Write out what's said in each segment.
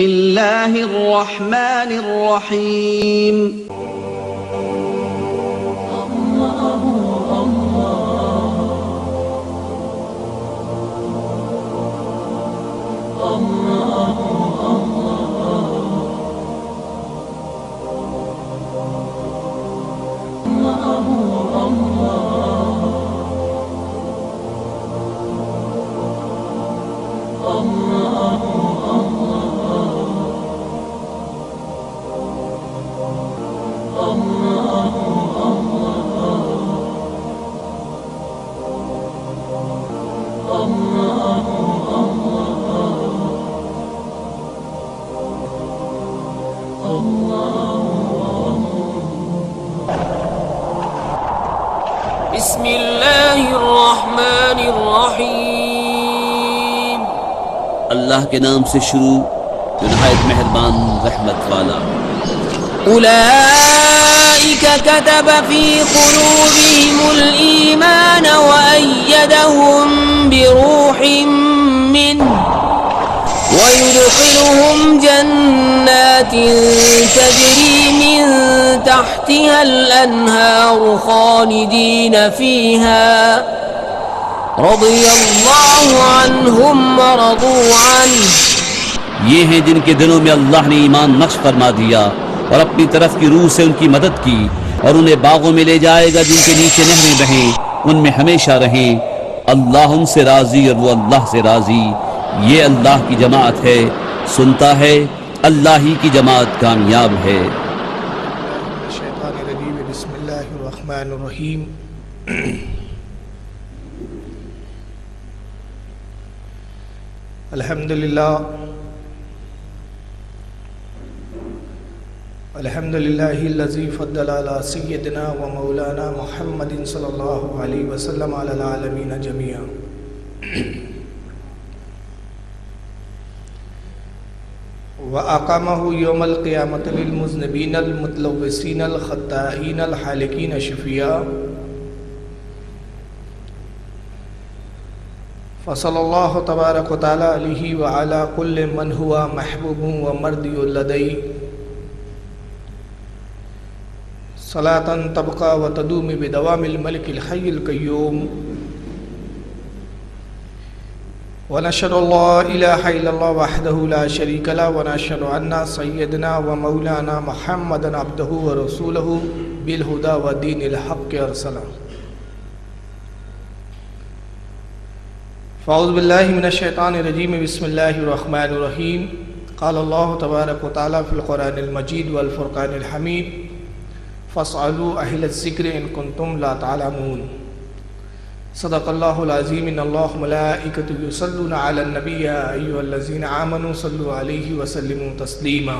بسم اللہ الرحمن الرحیم بسم اللہ الرحمن الرحیم اللہ کے نام سے شروع جو نہایت مہربان رحمت والا۔ اولئک کتب فی قلوبہم الایمان وأیدہم بروح منہ ويدخلهم جنات تجري من تحتها الأنهار خالدين فيها رضي الله عنهم ورضوا عنه۔ یہ ہیں جن کے دلوں میں اللہ نے ایمان نقش فرما دیا اور اپنی طرف کی روح سے ان کی مدد کی، اور انہیں باغوں میں لے جائے گا جن کے نیچے نہریں بہیں، ان میں ہمیشہ رہیں۔ اللہ ان سے راضی اور وہ اللہ سے راضی۔ یہ اللہ کی جماعت ہے، سنتا ہے، اللہ ہی کی جماعت کامیاب ہے۔ شیطان الرجیم، بسم اللہ الرحمن الرحیم۔ الحمدللہ الذی فضل علی سیدنا و مولانا محمد صلی اللہ علیہ وسلم علی العالمین جميعا۔ وَأَقَامَهُ يَوْمَ الْقِيَامَةِ لِلْمُذْنِبِينَ الْمُتْلَوِّثِينَ الْخَطَّائِينَ الْحَالِقِينَ شِفِيًّا فصلى الله تبارك وتعالى عليه وعلى كل من هو محبوب ومرضي لديه صلاة تبقى وتدوم بدوام الملك الحي القيوم۔ ونشهد أن لا إله إلا الله وحده لا شريك له، ونشهد أن سيدنا ومولانا محمدا عبده ورسوله بالهدى ودين الحق أرسله۔ فأعوذ بالله من الشيطان الرجيم، بسم الله الرحمن الرحيم۔ قال الله تبارك وتعالى في القرآن المجيد والفرقان الحميد، فاسألوا أهل الذكر إن كنتم لا تعلمون۔ صدق اللہ العظیم۔ ان اللہ ملائکته یصلون علی النبی یا ایھا الذین آمنوا صلوا علیہ وسلموا تسلیما۔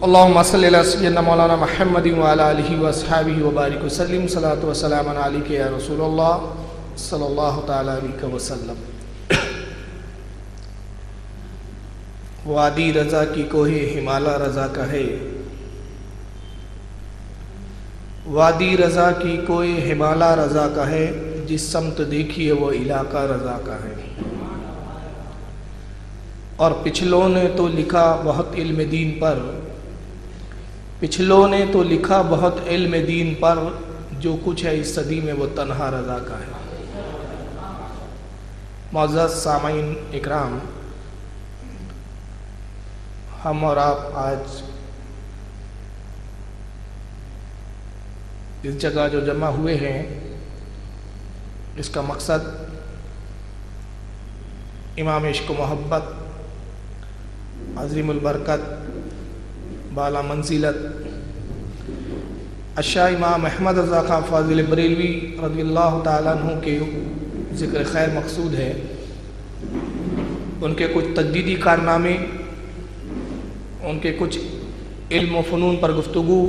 اللہم صل علی سیدنا مولانا محمد وعلی آلہ واصحابہ وبارک وسلم۔ صلاۃ و سلام علیک یا رسول اللہ صلی اللہ تعالی علیہ وسلم۔ وادی رضا کی کوہ ہمالا رضا کا ہے، وادی رضا کی کوئی ہمالا رضا کا ہے، جس سمت دیکھیے وہ علاقہ رضا کا ہے۔ اور پچھلوں نے تو لکھا بہت علم دین پر، پچھلوں نے تو لکھا بہت علم دین پر، جو کچھ ہے اس صدی میں وہ تنہا رضا کا ہے۔ معزز سامعین اکرام، ہم اور آپ آج اس جگہ جو جمع ہوئے ہیں، اس کا مقصد امام عشق و محبت، عظیم البرکت، بالا منزلت اشاہ امام احمد رضا خان فاضل بریلوی رضی اللہ تعالیٰ عنہ کے ذکر خیر مقصود ہے۔ ان کے کچھ تجدیدی کارنامے، ان کے کچھ علم و فنون پر گفتگو۔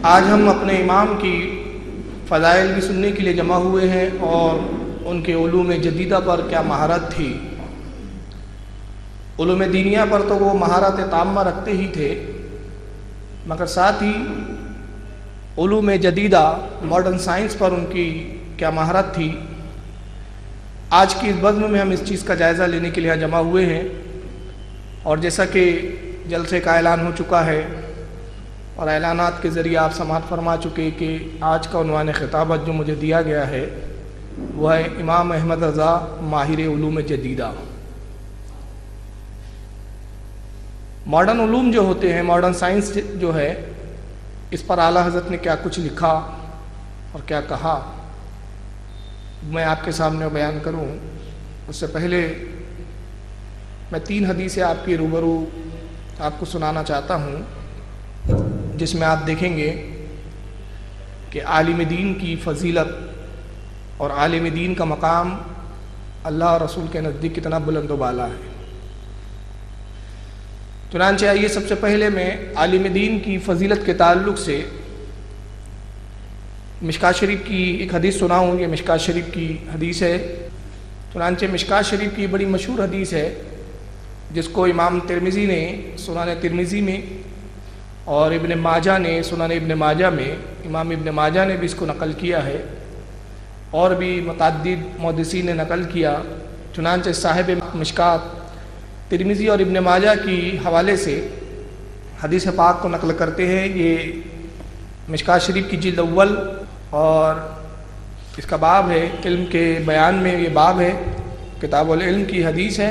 آج ہم اپنے امام کی فضائل بھی سننے کے لیے جمع ہوئے ہیں، اور ان کے علوم جدیدہ پر کیا مہارت تھی۔ علوم دینیہ پر تو وہ مہارت تامہ رکھتے ہی تھے، مگر ساتھ ہی علوم جدیدہ ماڈرن سائنس پر ان کی کیا مہارت تھی، آج کی اس بزم میں ہم اس چیز کا جائزہ لینے کے لیے جمع ہوئے ہیں، اور جیسا کہ جلسے کا اعلان ہو چکا ہے اور اعلانات کے ذریعے آپ سماعت فرما چکے کہ آج کا عنوان خطابت جو مجھے دیا گیا ہے وہ ہے امام احمد رضا ماہر علوم جدیدہ۔ ماڈرن علوم جو ہوتے ہیں، ماڈرن سائنس جو ہے، اس پر اعلیٰ حضرت نے کیا کچھ لکھا اور کیا کہا میں آپ کے سامنے بیان کروں۔ اس سے پہلے میں 3 حدیثیں آپ کے روبرو آپ کو سنانا چاہتا ہوں، جس میں آپ دیکھیں گے کہ عالم دین کی فضیلت اور عالم دین کا مقام اللہ اور رسول کے نزدیک کتنا بلند و بالا ہے۔ چنانچہ آئیے سب سے پہلے میں عالم دین کی فضیلت کے تعلق سے مشکوٰۃ شریف کی ایک حدیث سناؤں۔ یہ مشکوٰۃ شریف کی حدیث ہے۔ چنانچہ مشکوٰۃ شریف کی بڑی مشہور حدیث ہے، جس کو امام ترمذی نے سنن ترمذی میں اور ابن ماجہ نے سنن ابن ماجہ میں، امام ابن ماجہ نے بھی اس کو نقل کیا ہے، اور بھی متعدد محدثین نے نقل کیا۔ چنانچہ صاحب مشکوٰۃ ترمذی اور ابن ماجہ کی حوالے سے حدیث پاک کو نقل کرتے ہیں۔ یہ مشکوٰۃ شریف کی جلد اول اور اس کا باب ہے، علم کے بیان میں یہ باب ہے، کتاب العلم کی حدیث ہے۔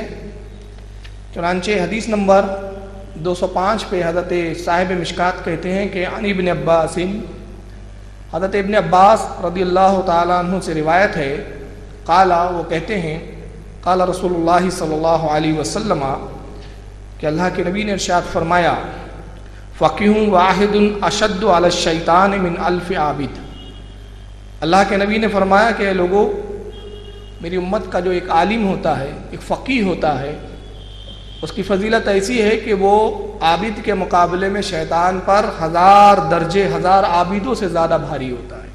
چنانچہ حدیث نمبر 205 پہ حضرت صاحب مشکوٰۃ کہتے ہیں کہ عن ابن عباس، حضرت ابن عباس رضی اللہ تعالیٰ عنہ سے روایت ہے، قالا، وہ کہتے ہیں، قال رسول اللہ صلی اللہ علیہ وسلم، کہ اللہ کے نبی نے ارشاد فرمایا، فقیہ واحد اشد علی الشیطان من 1000 عابد۔ اللہ کے نبی نے فرمایا کہ اے لوگو، میری امت کا جو ایک عالم ہوتا ہے، ایک فقیہ ہوتا ہے، اس کی فضیلت ایسی ہے کہ وہ عابد کے مقابلے میں شیطان پر 1000 درجے 1000 عابدوں سے زیادہ بھاری ہوتا ہے۔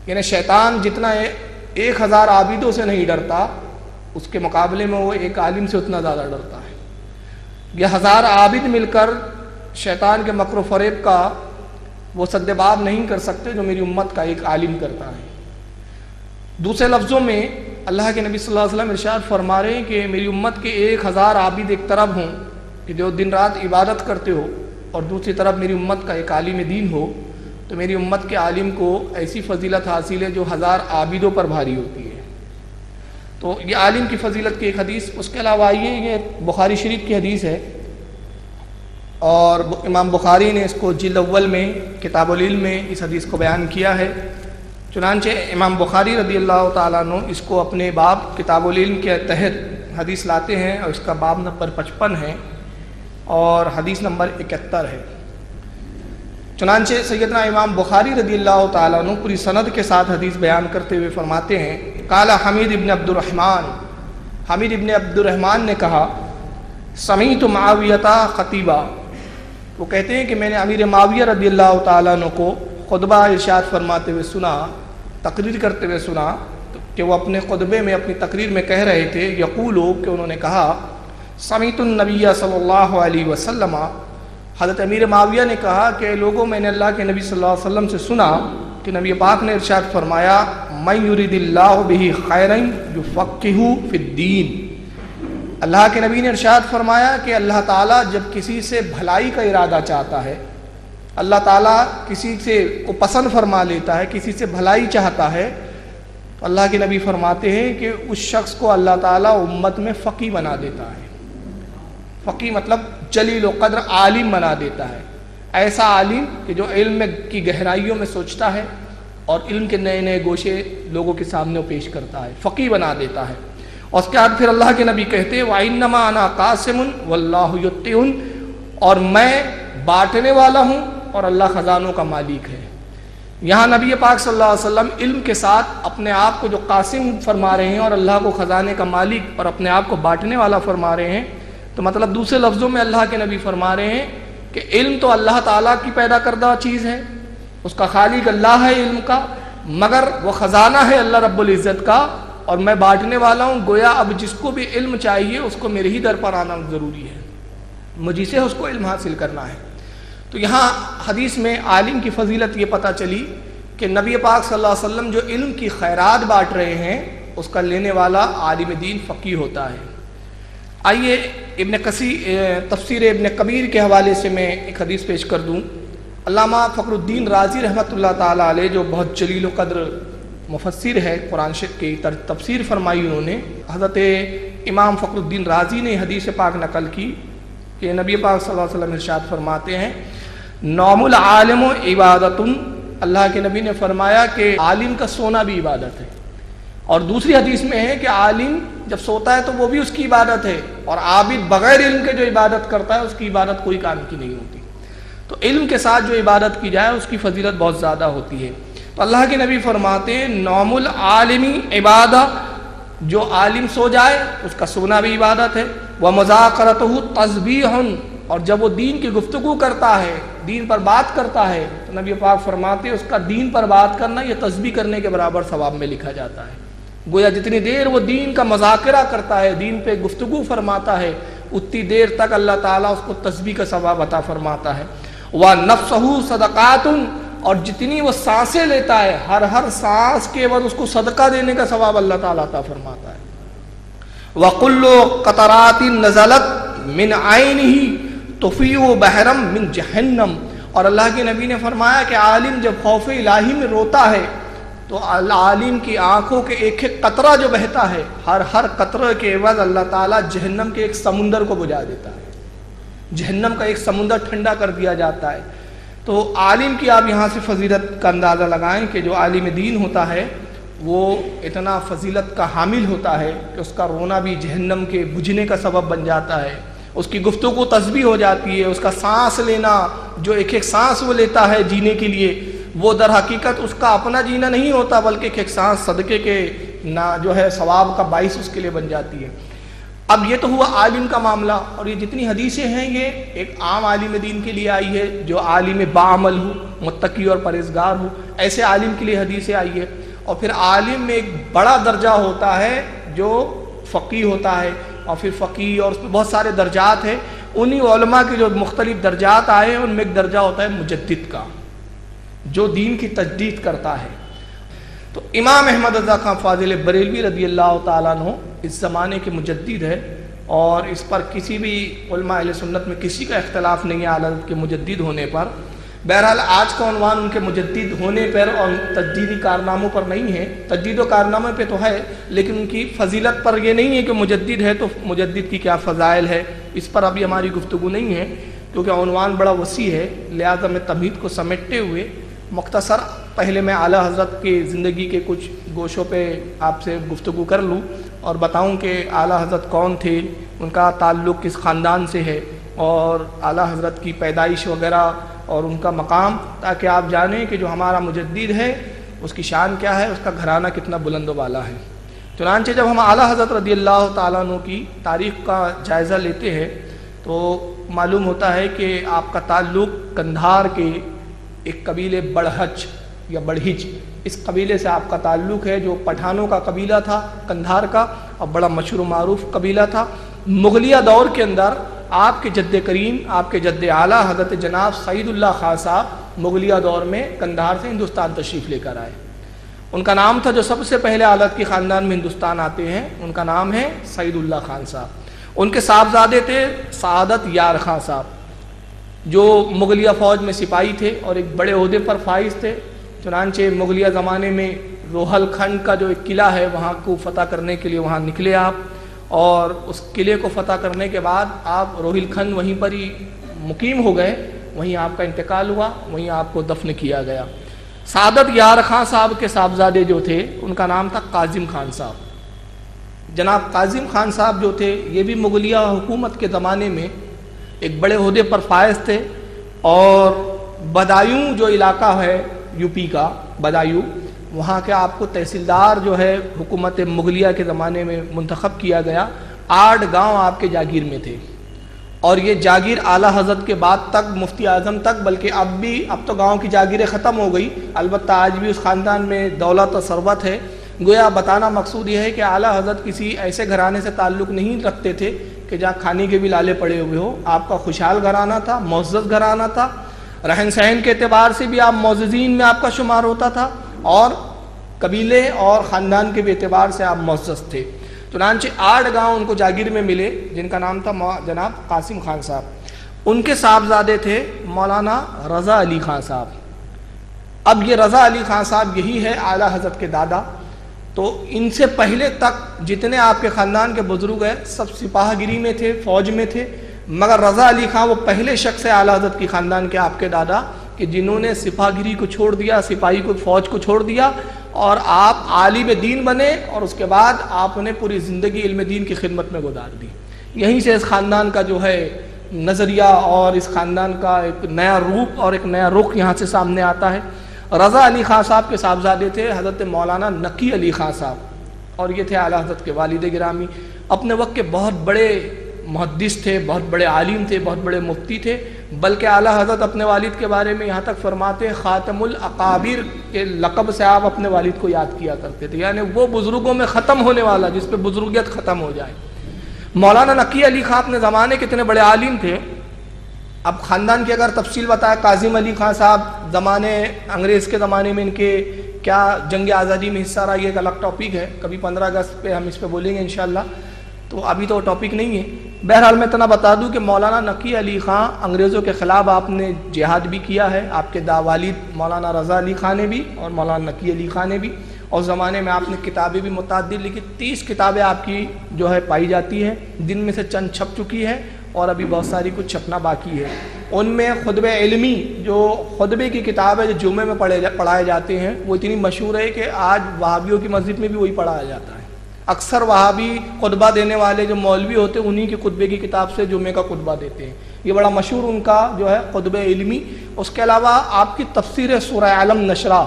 یعنی شیطان جتنا 1000 عابدوں سے نہیں ڈرتا، اس کے مقابلے میں وہ ایک عالم سے اتنا زیادہ ڈرتا ہے۔ یہ 1000 عابد مل کر شیطان کے مکر و فریب کا وہ سدباب نہیں کر سکتے جو میری امت کا ایک عالم کرتا ہے۔ دوسرے لفظوں میں اللہ کے نبی صلی اللہ علیہ وسلم ارشاد فرما رہے ہیں کہ میری امت کے 1000 عابد ایک طرف ہوں کہ جو دن رات عبادت کرتے ہو، اور دوسری طرف میری امت کا ایک عالم دین ہو، تو میری امت کے عالم کو ایسی فضیلت حاصل ہے جو 1000 عابدوں پر بھاری ہوتی ہے۔ تو یہ عالم کی فضیلت کی ایک حدیث۔ اس کے علاوہ یہ بخاری شریف کی حدیث ہے، اور امام بخاری نے اس کو جلد اول میں کتاب العلم میں اس حدیث کو بیان کیا ہے۔ چنانچہ امام بخاری رضی اللہ تعالیٰ عنہ اس کو اپنے باب کتاب العلم کے تحت حدیث لاتے ہیں، اور اس کا باب نمبر 55 ہے اور حدیث نمبر 71 ہے۔ چنانچہ سیدنا امام بخاری رضی اللہ تعالیٰ عنہ پوری سند کے ساتھ حدیث بیان کرتے ہوئے فرماتے ہیں، قال حمید ابن عبد الرحمن، حمید ابن عبد الرحمن نے کہا، سمیعت معاویہ خطیبہ، وہ کہتے ہیں کہ میں نے امیر معاویہ رضی اللہ تعالیٰ عنہ کو خطبہ ارشاد فرماتے ہوئے سنا، تقریر کرتے ہوئے سنا، کہ وہ اپنے خطبے میں اپنی تقریر میں کہہ رہے تھے، یقولو، کہ انہوں نے کہا، سمیعت النبی صلی اللہ علیہ وسلم، حضرت امیر معاویہ نے کہا کہ لوگوں، میں نے اللہ کے نبی صلی اللہ علیہ وسلم سے سنا کہ نبی پاک نے ارشاد فرمایا، من یرید اللہ بہ خیرا یفقہہ فی الدین۔ اللہ کے نبی نے ارشاد فرمایا کہ اللہ تعالیٰ جب کسی سے بھلائی کا ارادہ چاہتا ہے، اللہ تعالیٰ کسی سے کو پسند فرما لیتا ہے، کسی سے بھلائی چاہتا ہے، تو اللہ کے نبی فرماتے ہیں کہ اس شخص کو اللہ تعالیٰ امت میں فقیہ بنا دیتا ہے۔ فقیہ مطلب جلیل و قدر عالم بنا دیتا ہے، ایسا عالم کہ جو علم کی گہرائیوں میں سوچتا ہے اور علم کے نئے نئے گوشے لوگوں کے سامنے پیش کرتا ہے، فقیہ بنا دیتا ہے۔ اور اس کے بعد پھر اللہ کے نبی کہتے ہیں، وَإِنَّمَا أَنَا قَاسِمٌ وَاللَّهُ يُؤْتِي، اور میں بانٹنے والا ہوں اور اللہ خزانوں کا مالک ہے۔ یہاں نبی پاک صلی اللہ علیہ وسلم علم کے ساتھ اپنے آپ کو جو قاسم فرما رہے ہیں اور اللہ کو خزانے کا مالک اور اپنے آپ کو بانٹنے والا فرما رہے ہیں، تو مطلب دوسرے لفظوں میں اللہ کے نبی فرما رہے ہیں کہ علم تو اللہ تعالیٰ کی پیدا کردہ چیز ہے، اس کا خالق اللہ ہے علم کا، مگر وہ خزانہ ہے اللہ رب العزت کا، اور میں بانٹنے والا ہوں۔ گویا اب جس کو بھی علم چاہیے اس کو میرے ہی در پر آنا ضروری ہے، مجھے سے اس کو علم حاصل کرنا ہے۔ تو یہاں حدیث میں عالم کی فضیلت یہ پتہ چلی کہ نبی پاک صلی اللہ علیہ وسلم جو علم کی خیرات بانٹ رہے ہیں، اس کا لینے والا عالم دین فقیہ ہوتا ہے۔ آئیے تفسیر ابن کبیر کے حوالے سے میں ایک حدیث پیش کر دوں۔ علامہ فخر الدین رازی رحمۃ اللہ تعالیٰ علیہ جو بہت جلیل و قدر مفسر ہے، قرآن شریف کی تفسیر فرمائی انہوں نے، حضرت امام فخر الدین رازی نے حدیث پاک نقل کی کہ نبی پاک صلی اللہ علیہ وسلم ارشاد فرماتے ہیں نوم العالم عبادت، اللہ کے نبی نے فرمایا کہ عالم کا سونا بھی عبادت ہے، اور دوسری حدیث میں ہے کہ عالم جب سوتا ہے تو وہ بھی اس کی عبادت ہے، اور عابد بغیر علم کے جو عبادت کرتا ہے اس کی عبادت کوئی کام کی نہیں ہوتی۔ تو علم کے ساتھ جو عبادت کی جائے اس کی فضیلت بہت زیادہ ہوتی ہے۔ تو اللہ کے نبی فرماتے ہیں نوم العالمی عبادہ، جو عالم سو جائے اس کا سونا بھی عبادت ہے، وَمُذَاكَرَتُهُ تَسْبِيحٌ، اور جب وہ دین کی گفتگو کرتا ہے، دین پر بات کرتا ہے، تو نبی پاک فرماتے ہیں اس کا دین پر بات کرنا یہ تسبیح کرنے کے برابر ثواب میں لکھا جاتا ہے۔ گویا جتنی دیر وہ دین کا مذاکرہ کرتا ہے، دین پہ گفتگو فرماتا ہے، اتنی دیر تک اللہ تعالیٰ اس کو تسبیح کا ثواب عطا فرماتا ہے۔ وَنَفْسُهُ صَدَقَاتٌ، اور جتنی وہ سانسیں لیتا ہے ہر سانس کے بعد اس کو صدقہ دینے کا ثواب اللہ تعالیٰ عطا فرماتا ہے۔ وَقُلُّ قَطَرَاتٍ نَزَلَتْ مِنْ عَيْنِهِ تُفِيُّ بَحْرًا مِنْ جَهَنَّمَ، اور اللہ کے نبی نے فرمایا کہ عالم جب خوف الہی میں روتا ہے تو عالم کی آنکھوں کے ایک ایک قطرہ جو بہتا ہے، ہر قطرے کے عوض اللہ تعالیٰ جہنم کے ایک سمندر کو بجھا دیتا ہے، جہنم کا ایک سمندر ٹھنڈا کر دیا جاتا ہے۔ تو عالم کی آپ یہاں سے فضیلت کا اندازہ لگائیں کہ جو عالم دین ہوتا ہے وہ اتنا فضیلت کا حامل ہوتا ہے کہ اس کا رونا بھی جہنم کے بجھنے کا سبب بن جاتا ہے، اس کی گفتگو تسبیح ہو جاتی ہے، اس کا سانس لینا، جو ایک ایک سانس وہ لیتا ہے جینے کے لیے، وہ در حقیقت اس کا اپنا جینا نہیں ہوتا بلکہ ایک ایک سانس صدقے کے جو ہے ثواب کا باعث اس کے لیے بن جاتی ہے۔ اب یہ تو ہوا عالم کا معاملہ، اور یہ جتنی حدیثیں ہیں یہ ایک عام عالم دین کے لیے آئی ہے جو عالم باعمل ہو، متقی اور پرہیزگار ہو، ایسے عالم کے لیے حدیثیں آئی ہے۔ اور پھر عالم میں ایک بڑا درجہ ہوتا ہے جو فقیہ ہوتا ہے، اور پھر فقیہ اور اس میں بہت سارے درجات ہیں، انہی علماء کے جو مختلف درجات آئے ہیں ان میں ایک درجہ ہوتا ہے مجدد کا، جو دین کی تجدید کرتا ہے۔ تو امام احمد رضا خان فاضل بریلوی رضی اللہ تعالیٰ عنہ اس زمانے کے مجدد ہے، اور اس پر کسی بھی علماء اہل سنت میں کسی کا اختلاف نہیں ہے اعلی حضرت کے مجدد ہونے پر۔ بہرحال آج کا عنوان ان کے مجدد ہونے پر اور تجدیدی کارناموں پر نہیں ہے، تجدید و کارنامے پہ تو ہے لیکن ان کی فضیلت پر یہ نہیں ہے کہ مجدد ہے تو مجدد کی کیا فضائل ہے، اس پر ابھی ہماری گفتگو نہیں ہے کیونکہ عنوان بڑا وسیع ہے، لہذا میں تمہید کو سمیٹتے ہوئے مختصر پہلے میں اعلیٰ حضرت کی زندگی کے کچھ گوشوں پہ آپ سے گفتگو کر لوں اور بتاؤں کہ اعلیٰ حضرت کون تھے، ان کا تعلق کس خاندان سے ہے، اور اعلیٰ حضرت کی پیدائش وغیرہ اور ان کا مقام، تاکہ آپ جانیں کہ جو ہمارا مجدد ہے اس کی شان کیا ہے، اس کا گھرانہ کتنا بلند و بالا ہے۔ چنانچہ جب ہم اعلیٰ حضرت رضی اللہ تعالیٰ عنہ کی تاریخ کا جائزہ لیتے ہیں تو معلوم ہوتا ہے کہ آپ کا تعلق قندھار کے ایک قبیلے بڑھچ یا بڑھچ، اس قبیلے سے آپ کا تعلق ہے جو پٹھانوں کا قبیلہ تھا قندھار کا، اور بڑا مشہور و معروف قبیلہ تھا۔ مغلیہ دور کے اندر آپ کے جد کریم، آپ کے جد اعلیٰ حضرت جناب سعید اللہ خان صاحب مغلیہ دور میں قندھار سے ہندوستان تشریف لے کر آئے۔ ان کا نام تھا جو سب سے پہلے اعلیٰ کی خاندان میں ہندوستان آتے ہیں، ان کا نام ہے سعید اللہ خان صاحب۔ ان کے صاحبزادے تھے سعادت یار خان صاحب جو مغلیہ فوج میں سپاہی تھے اور ایک بڑے عہدے پر فائز تھے۔ چنانچہ مغلیہ زمانے میں روہل کھنڈ کا جو ایک قلعہ ہے وہاں کو فتح کرنے کے لیے وہاں نکلے آپ، اور اس قلعے کو فتح کرنے کے بعد آپ روہل کھنڈ وہیں پر ہی مقیم ہو گئے، وہیں آپ کا انتقال ہوا، وہیں آپ کو دفن کیا گیا۔ سعادت یار خان صاحب کے صاحبزادے جو تھے ان کا نام تھا کاظم خان صاحب۔ جناب کاظم خان صاحب جو تھے یہ بھی مغلیہ حکومت کے زمانے میں ایک بڑے عہدے پر فائز تھے، اور بدایوں جو علاقہ ہے یو پی کا بدایوں، وہاں کے آپ کو تحصیلدار جو ہے حکومت مغلیہ کے زمانے میں منتخب کیا گیا۔ 8 گاؤں آپ کے جاگیر میں تھے، اور یہ جاگیر اعلیٰ حضرت کے بعد تک مفتی اعظم تک، بلکہ اب تو گاؤں کی جاگیریں ختم ہو گئی، البتہ آج بھی اس خاندان میں دولت و ثروت ہے۔ گویا بتانا مقصود یہ ہے کہ اعلیٰ حضرت کسی ایسے گھرانے سے تعلق نہیں رکھتے تھے کہ جہاں کھانے کے بھی لالے پڑے ہوئے ہو۔ آپ کا خوشحال گھرانہ تھا، معزز گھرانہ تھا، رہن سہن کے اعتبار سے بھی آپ معززین میں آپ کا شمار ہوتا تھا، اور قبیلے اور خاندان کے بھی اعتبار سے آپ معزز تھے۔ چنانچہ 8 گاؤں ان کو جاگیر میں ملے جن کا نام تھا جناب قاسم خان صاحب۔ ان کے صاحبزادے تھے مولانا رضا علی خان صاحب۔ اب یہ رضا علی خان صاحب یہی ہے اعلیٰ حضرت کے دادا۔ تو ان سے پہلے تک جتنے آپ کے خاندان کے بزرگ ہیں سب سپاہ گیری میں تھے، فوج میں تھے، مگر رضا علی خان وہ پہلے شخص ہے اعلیٰ حضرت کی خاندان کے آپ کے دادا کہ جنہوں نے سپاہ گیری کو چھوڑ دیا، سپاہی کو، فوج کو چھوڑ دیا اور آپ عالم دین بنے، اور اس کے بعد آپ نے پوری زندگی علم دین کی خدمت میں گزار دی۔ یہیں سے اس خاندان کا جو ہے نظریہ اور اس خاندان کا ایک نیا روپ اور ایک نیا رخ یہاں سے سامنے آتا ہے۔ رضا علی خان صاحب کے صاحبزادے تھے حضرت مولانا نقی علی خان صاحب، اور یہ تھے اعلیٰ حضرت کے والد گرامی۔ اپنے وقت کے بہت بڑے محدث تھے، بہت بڑے عالم تھے، بہت بڑے مفتی تھے، بلکہ اعلیٰ حضرت اپنے والد کے بارے میں یہاں تک فرماتے خاتم الاقابر کے لقب سے آپ اپنے والد کو یاد کیا کرتے تھے، یعنی وہ بزرگوں میں ختم ہونے والا جس پہ بزرگیت ختم ہو جائے۔ مولانا نقی علی خان اپنے زمانے کے اتنے بڑے عالم تھے۔ اب خاندان کی اگر تفصیل بتائے، کاظم علی خان صاحب زمانے انگریز کے زمانے میں ان کے کیا جنگ آزادی میں حصہ رہا، یہ ایک الگ ٹاپک ہے، کبھی 15 اگست پہ ہم اس پہ بولیں گے انشاءاللہ، تو ابھی تو ٹاپک نہیں ہے۔ بہرحال میں اتنا بتا دوں کہ مولانا نقی علی خان انگریزوں کے خلاف آپ نے جہاد بھی کیا ہے، آپ کے والد مولانا رضا علی خان نے بھی اور مولانا نقی علی خان نے بھی، اور زمانے میں آپ نے کتابیں بھی متعدد لکھی، 30 کتابیں آپ کی جو ہے پائی جاتی ہے، جن میں سے چند چھپ چکی ہے اور ابھی بہت ساری کچھ چھپنا باقی ہے۔ ان میں خطبہ علمی جو خطبے کی کتاب ہے جو جمعے میں پڑھائے جاتے ہیں وہ اتنی مشہور ہے کہ آج وہابیوں کی مسجد میں بھی وہی پڑھایا جاتا ہے۔ اکثر وہابی خطبہ دینے والے جو مولوی ہوتے ہیں انہی کے خطبے کی کتاب سے جمعے کا خطبہ دیتے ہیں، یہ بڑا مشہور ان کا جو ہے خطبہ علمی۔ اس کے علاوہ آپ کی تفسیر سورہ علم نشرہ،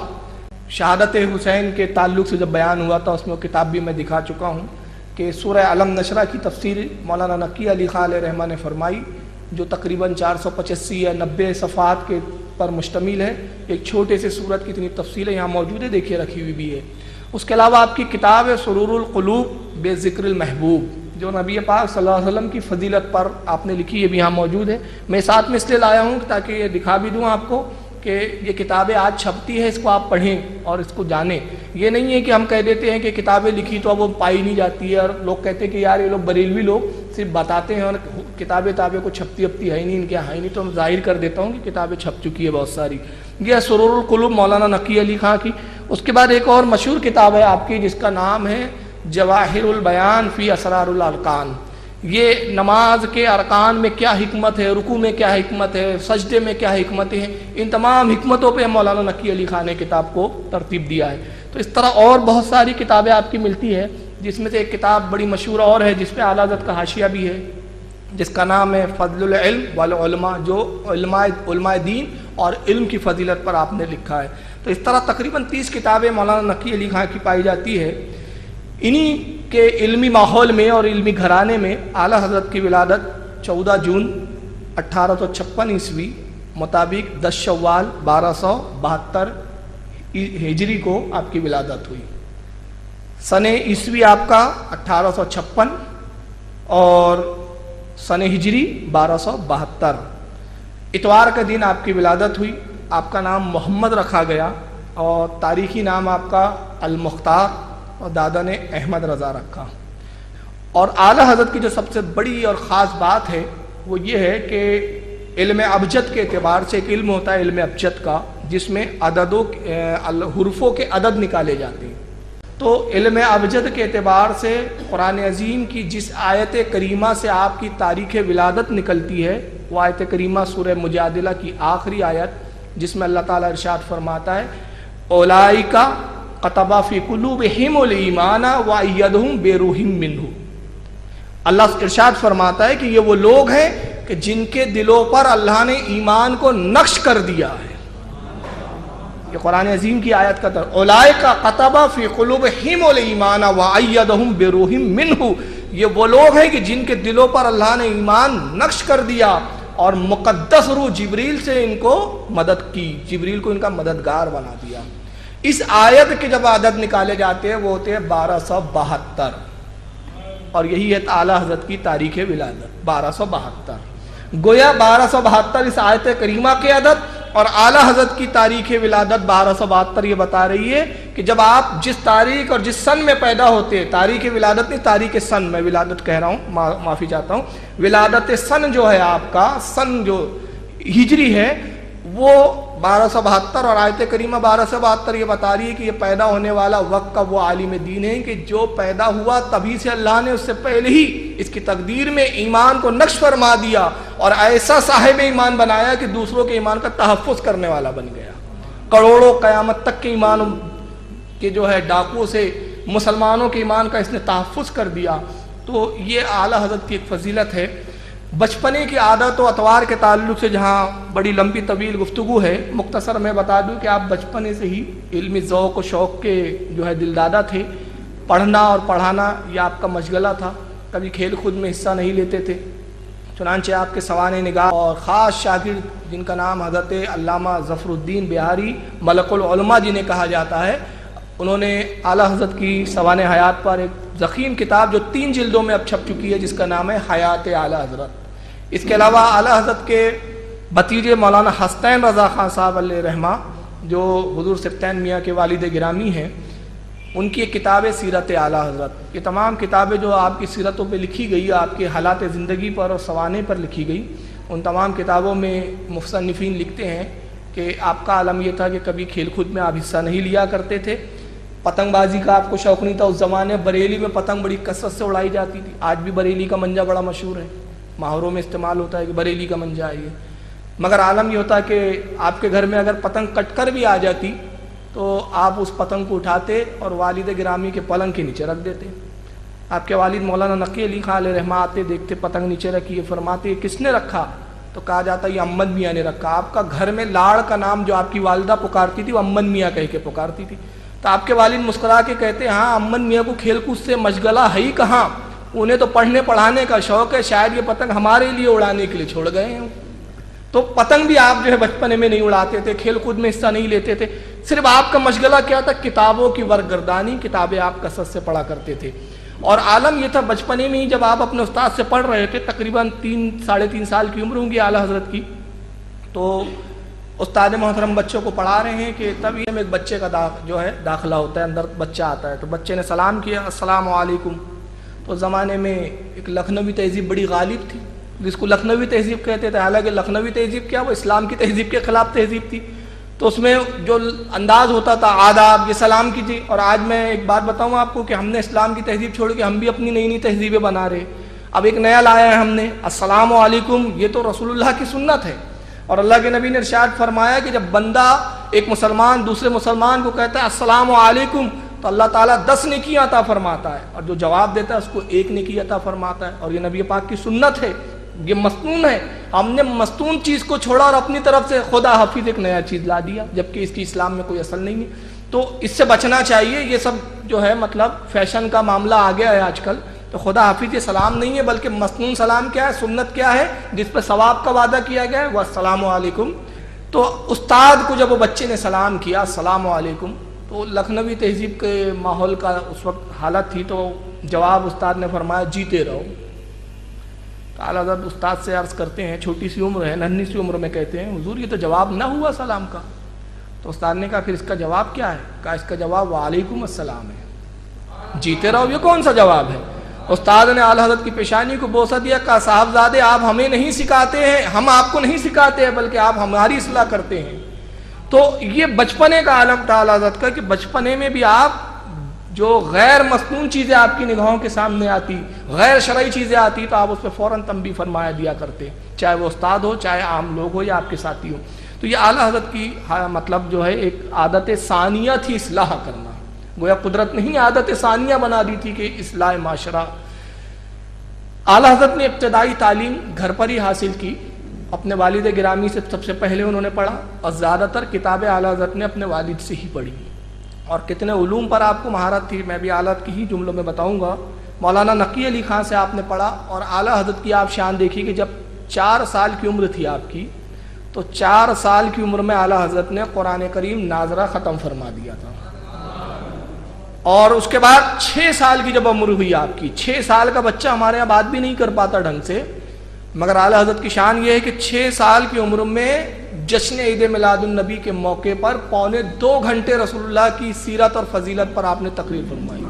شہادت حسین کے تعلق سے جب بیان ہوا تھا اس میں وہ کتاب بھی میں دکھا چکا ہوں کہ سورہ علم نشرہ کی تفسیر مولانا نقی علی خان علیہ رحمہ نے فرمائی، جو تقریباً 485 یا 90 صفحات کے پر مشتمل ہے۔ ایک چھوٹے سے سورت کی اتنی تفصیل ہے، یہاں موجود ہے، دیکھیے رکھی ہوئی بھی ہے۔ اس کے علاوہ آپ کی کتاب ہے سرور القلوب بے ذکر المحبوب، جو نبی پاک صلی اللہ علیہ وسلم کی فضیلت پر آپ نے لکھی ہے، بھی یہاں موجود ہے۔ میں ساتھ میں اس لیے لایا ہوں تاکہ یہ دکھا بھی دوں آپ کو کہ یہ کتابیں آج چھپتی ہے، اس کو آپ پڑھیں اور اس کو جانیں۔ یہ نہیں ہے کہ ہم کہہ دیتے ہیں کہ کتابیں لکھی تو اب وہ پائی نہیں جاتی ہے، اور لوگ کہتے ہیں کہ یار یہ لوگ بریلوی لوگ صرف بتاتے ہیں اور کتابیں کو چھپتی ہے ہی نہیں، ان کے یہاں ہی نہیں، تو ہم ظاہر کر دیتا ہوں کہ کتابیں چھپ چکی ہے بہت ساری۔ یہ سرور القلوب مولانا نقی علی خان کی۔ اس کے بعد ایک اور مشہور کتاب ہے آپ کی جس کا نام ہے جواہر البیان فی اسرار الارکان۔ یہ نماز کے ارکان میں کیا حکمت ہے، رکوع میں کیا حکمت ہے، سجدے میں کیا حکمتیں ہیں، ان تمام حکمتوں پہ مولانا نقی علی خان نے کتاب کو ترتیب دیا ہے۔ تو اس طرح اور بہت ساری کتابیں آپ کی ملتی ہے، جس میں سے ایک کتاب بڑی مشہور اور ہے جس پہ اعلیٰ حضرت کا حاشیہ بھی ہے، جس کا نام ہے فضل العلم والعلماء، جو علماء دین اور علم کی فضیلت پر آپ نے لکھا ہے۔ تو اس طرح تقریباً 30 کتابیں مولانا نقی علی خان کی پائی جاتی ہے۔ انہی کے علمی ماحول میں اور علمی گھرانے میں اعلیٰ حضرت کی ولادت 14 جون 1856 عیسوی مطابق 10 شوال 1272 ہجری کو آپ کی ولادت ہوئی۔ سن عیسوی آپ کا 1856 اور سن ہجری 1272، اتوار کا دن آپ کی ولادت ہوئی۔ آپ کا نام محمد رکھا گیا اور تاریخی نام آپ کا المختار، اور دادا نے احمد رضا رکھا۔ اور اعلیٰ حضرت کی جو سب سے بڑی اور خاص بات ہے وہ یہ ہے کہ علم ابجد کے اعتبار سے ایک علم ہوتا ہے علم ابجد کا، جس میں حروفوں کے عدد نکالے جاتے ہیں۔ تو علم ابجد کے اعتبار سے قرآن عظیم کی جس آیت کریمہ سے آپ کی تاریخ ولادت نکلتی ہے وہ آیت کریمہ سورہ مجادلہ کی آخری آیت، جس میں اللہ تعالیٰ ارشاد فرماتا ہے اولئک کتب فی قلوبہم الایمان وایدہم بروح منہ۔ اللہ ارشاد فرماتا ہے کہ یہ وہ لوگ ہیں کہ جن کے دلوں پر اللہ نے ایمان کو نقش کر دیا ہے۔ یہ قرآن عظیم کی آیت کا اولئک کتب فی قلوبہم الایمان وایدہم بروح منہ، یہ وہ لوگ ہیں کہ جن کے دلوں پر اللہ نے ایمان نقش کر دیا اور مقدس روح جبریل سے ان کو مدد کی، جبریل کو ان کا مددگار بنا دیا۔ اس آیت کے جب عدد نکالے جاتے ہیں وہ ہوتے ہیں 1272، اور یہی ہے اعلیٰ حضرت کی تاریخ ولادت 1272۔ گویا 1272 اس آیت کریمہ کے عدد اور اعلیٰ حضرت کی تاریخ ولادت 1272 یہ بتا رہی ہے کہ جب آپ جس تاریخ اور جس سن میں پیدا ہوتے ہیں، تاریخ ولادت نہیں، تاریخ سن، میں ولادت کہہ رہا ہوں، معافی چاہتا ہوں، ولادت سن جو ہے آپ کا سن جو ہجری ہے وہ 1272، اور آیت کریمہ 1272 یہ بتا رہی ہے کہ یہ پیدا ہونے والا وقت کا وہ عالم دین ہے کہ جو پیدا ہوا تبھی سے اللہ نے اس سے پہلے ہی اس کی تقدیر میں ایمان کو نقش فرما دیا اور ایسا صاحب ایمان بنایا کہ دوسروں کے ایمان کا تحفظ کرنے والا بن گیا. کروڑوں قیامت تک کے ایمان کے جو ہے ڈاکوؤں سے مسلمانوں کے ایمان کا اس نے تحفظ کر دیا. تو یہ اعلیٰ حضرت کی ایک فضیلت ہے. بچپنے کی عادت و اطوار کے تعلق سے جہاں بڑی لمبی طویل گفتگو ہے، مختصر میں بتا دوں کہ آپ بچپنے سے ہی علمی ذوق و شوق کے جو ہے دلدادہ تھے. پڑھنا اور پڑھانا یہ آپ کا مشغلہ تھا، کبھی کھیل خود میں حصہ نہیں لیتے تھے. چنانچہ آپ کے سوانح نگاہ اور خاص شاگرد جن کا نام حضرت علامہ ظفر الدین بہاری ملک العلماء جنہیں کہا جاتا ہے، انہوں نے اعلیٰ حضرت کی سوانح حیات پر ایک ضخیم کتاب جو 3 جلدوں میں اب چھپ چکی ہے جس کا نام ہے حیات اعلیٰ حضرت. اس کے علاوہ اعلیٰ حضرت کے بھتیجے مولانا حسنین رضا خان صاحب علیہ رحمہ جو حضور سبطین میاں کے والد گرامی ہیں، ان کی ایک کتاب ہے سیرت اعلیٰ حضرت. یہ تمام کتابیں جو آپ کی سیرتوں پہ لکھی گئی، آپ کے حالات زندگی پر اور سوانح پر لکھی گئی، ان تمام کتابوں میں مصنفین لکھتے ہیں کہ آپ کا عالم یہ تھا کہ کبھی کھیل کود میں آپ حصہ نہیں لیا کرتے تھے. پتنگ بازی کا آپ کو شوق نہیں تھا. اس زمانے بریلی میں پتنگ بڑی کثرت سے اڑائی جاتی تھی. آج بھی بریلی کا منجا بڑا مشہور ہے، محاوروں میں استعمال ہوتا ہے کہ بریلی کا منجا ہے یہ. مگر عالم یہ ہوتا ہے کہ آپ کے گھر میں اگر پتنگ کٹ کر بھی آ جاتی تو آپ اس پتنگ کو اٹھاتے اور والد گرامی کے پلنگ کے نیچے رکھ دیتے. آپ کے والد مولانا نقی علی خان علیہ رحمہ آتے، دیکھتے پتنگ نیچے رکھی ہے، فرماتے کس نے رکھا؟ تو کہا جاتا یہ امن میاں نے رکھا. آپ کا گھر میں لاڑ کا نام جو آپ کی والدہ پکارتی تھی وہ امن میاں کہہ کے پکارتی تھی. تو آپ کے والد مسکرا کے کہتے ہاں امن میاں کو کھیل کود سے مشغلہ ہے ہی کہاں، انہیں تو پڑھنے پڑھانے کا شوق ہے، شاید یہ پتنگ ہمارے لیے اڑانے کے لیے چھوڑ گئے ہیں. تو پتنگ بھی آپ جو ہے بچپنے میں نہیں اڑاتے تھے، کھیل کود میں حصہ نہیں لیتے تھے. صرف آپ کا مشغلہ کیا تھا؟ کتابوں کی ورگردانی. کتابیں آپ کثرت سے پڑھا کرتے تھے. اور عالم یہ تھا بچپنے میں ہی جب آپ اپنے استاد سے پڑھ رہے تھے، تقریباً 3-3.5 سال کی عمر ہوں گی اعلیٰ حضرت کی، تو استاد محترم بچوں کو پڑھا رہے ہیں کہ تب یہ ایک بچے کا جو ہے داخلہ ہوتا ہے، اندر بچہ آتا ہے. تو بچے نے سلام کیا، السلام علیکم. تو زمانے میں ایک لکھنوی تہذیب بڑی غالب تھی جس کو لکھنوی تہذیب کہتے تھے. حالانکہ لکھنوی تہذیب کیا، وہ اسلام کی تہذیب کے خلاف تہذیب تھی. تو اس میں جو انداز ہوتا تھا آداب، یہ سلام کیجیے. اور آج میں ایک بات بتاؤں آپ کو کہ ہم نے اسلام کی تہذیب چھوڑ کے ہم بھی اپنی نئی نئی تہذیبیں بنا رہے. اب ایک نیا لایا ہے ہم نے، السلام علیکم. یہ تو رسول اللہ کی سنت ہے، اور اللہ کے نبی نے ارشاد فرمایا کہ جب بندہ ایک مسلمان دوسرے مسلمان کو کہتا ہے السلام علیکم تو اللہ تعالیٰ 10 نیکی عطا فرماتا ہے، اور جو جواب دیتا ہے اس کو 1 نیکی عطا فرماتا ہے. اور یہ نبی پاک کی سنت ہے، یہ مصنون ہے. ہم نے مصنون چیز کو چھوڑا اور اپنی طرف سے خدا حافظ ایک نیا چیز لا دیا، جبکہ اس کی اسلام میں کوئی اصل نہیں ہے. تو اس سے بچنا چاہیے. یہ سب جو ہے مطلب فیشن کا معاملہ آ گیا ہے آج کل. تو خدا حافظ یہ سلام نہیں ہے، بلکہ مصنون سلام کیا ہے، سنت کیا ہے جس پہ ثواب کا وعدہ کیا گیا ہے، وہ السلام علیکم. تو استاد کو جب وہ بچے نے سلام کیا السلام علیکم، تو لکھنوی تہذیب کے ماحول کا اس وقت حالت تھی، تو جواب استاد نے فرمایا جیتے رہو. تو اعلیٰ حضرت استاد سے عرض کرتے ہیں، چھوٹی سی عمر ہے، ننھی سی عمر میں کہتے ہیں حضور یہ تو جواب نہ ہوا سلام کا. تو استاد نے کہا پھر اس کا جواب کیا ہے؟ کہا اس کا جواب وعلیکم السلام ہے. جیتے رہو یہ کون سا جواب ہے؟ استاد نے اعلیٰ حضرت کی پیشانی کو بوسہ دیا، کہا صاحبزادے آپ ہمیں نہیں سکھاتے ہیں، ہم آپ کو نہیں سکھاتے ہیں، بلکہ آپ ہماری اصلاح کرتے ہیں. تو یہ بچپنے کا عالم تھا اعلیٰ حضرت کا کہ بچپنے میں بھی آپ جو غیر مصنون چیزیں آپ کی نگاہوں کے سامنے آتی، غیر شرعی چیزیں آتی، تو آپ اس پہ فوراً تنبیہ فرمایا دیا کرتے، چاہے وہ استاد ہو، چاہے عام لوگ ہو یا آپ کے ساتھی ہو. تو یہ اعلیٰ حضرت کی مطلب جو ہے ایک عادت ثانیہ تھی اصلاح کرنا. گویا قدرت نہیں عادت ثانیہ بنا دی تھی کہ اصلاح معاشرہ. اعلیٰ حضرت نے ابتدائی تعلیم گھر پر ہی حاصل کی. اپنے والد گرامی سے سب سے پہلے انہوں نے پڑھا، اور زیادہ تر کتابیں اعلیٰ حضرت نے اپنے والد سے ہی پڑھی. اور کتنے علوم پر آپ کو مہارت تھی میں بھی اعلیٰ کی ہی جملوں میں بتاؤں گا. مولانا نقی علی خان سے آپ نے پڑھا، اور اعلیٰ حضرت کی آپ شان دیکھیے کہ جب 4 سال کی عمر تھی آپ کی، تو 4 سال کی عمر میں اعلیٰ حضرت نے قرآن کریم ناظرہ ختم فرما دیا تھا. اور اس کے بعد 6 سال کی جب عمر ہوئی آپ کی، 6 سال کا بچہ ہمارے یہاں بات بھی نہیں کر پاتا ڈھنگ سے، مگر اعلیٰ حضرت کی شان یہ ہے کہ 6 سال کی عمر میں جشن عید میلاد النبی کے موقع پر 2.25 گھنٹے رسول اللہ کی سیرت اور فضیلت پر آپ نے تقریر فرمائی۔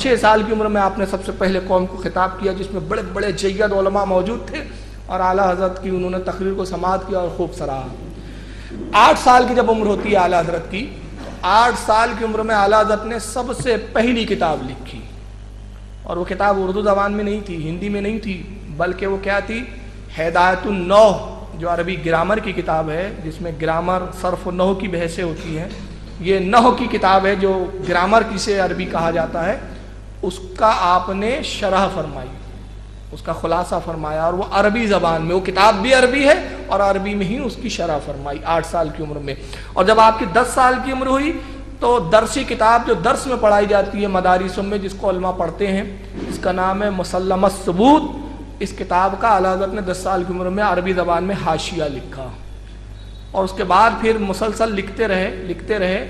6 سال کی عمر میں آپ نے سب سے پہلے قوم کو خطاب کیا، جس میں بڑے بڑے جید علماء موجود تھے، اور اعلیٰ حضرت کی انہوں نے تقریر کو سماعت کیا اور خوب سراہا۔ 8 سال کی جب عمر ہوتی ہے اعلیٰ حضرت کی، 8 سال کی عمر میں اعلیٰ حضرت نے سب سے پہلی کتاب لکھی، اور وہ کتاب اردو زبان میں نہیں تھی، ہندی میں نہیں تھی، بلکہ وہ کیا تھی؟ ہدایت النحو، جو عربی گرامر کی کتاب ہے، جس میں گرامر، صرف و نحو کی بحثیں ہوتی ہیں۔ یہ نحو کی کتاب ہے جو گرامر کسے عربی کہا جاتا ہے، اس کا آپ نے شرح فرمائی، اس کا خلاصہ فرمایا، اور وہ عربی زبان میں، وہ کتاب بھی عربی ہے اور عربی میں ہی اس کی شرح فرمائی 8 سال کی عمر میں۔ اور جب آپ کی 10 سال کی عمر ہوئی تو درسی کتاب جو درس میں پڑھائی جاتی ہے مدارسوں میں، جس کو علماء پڑھتے ہیں، اس کا نام ہے مسلمہ الثبوت۔ اس کتاب کا اعلیٰ حضرت نے 10 سال کی عمر میں عربی زبان میں حاشیہ لکھا، اور اس کے بعد پھر مسلسل لکھتے رہے۔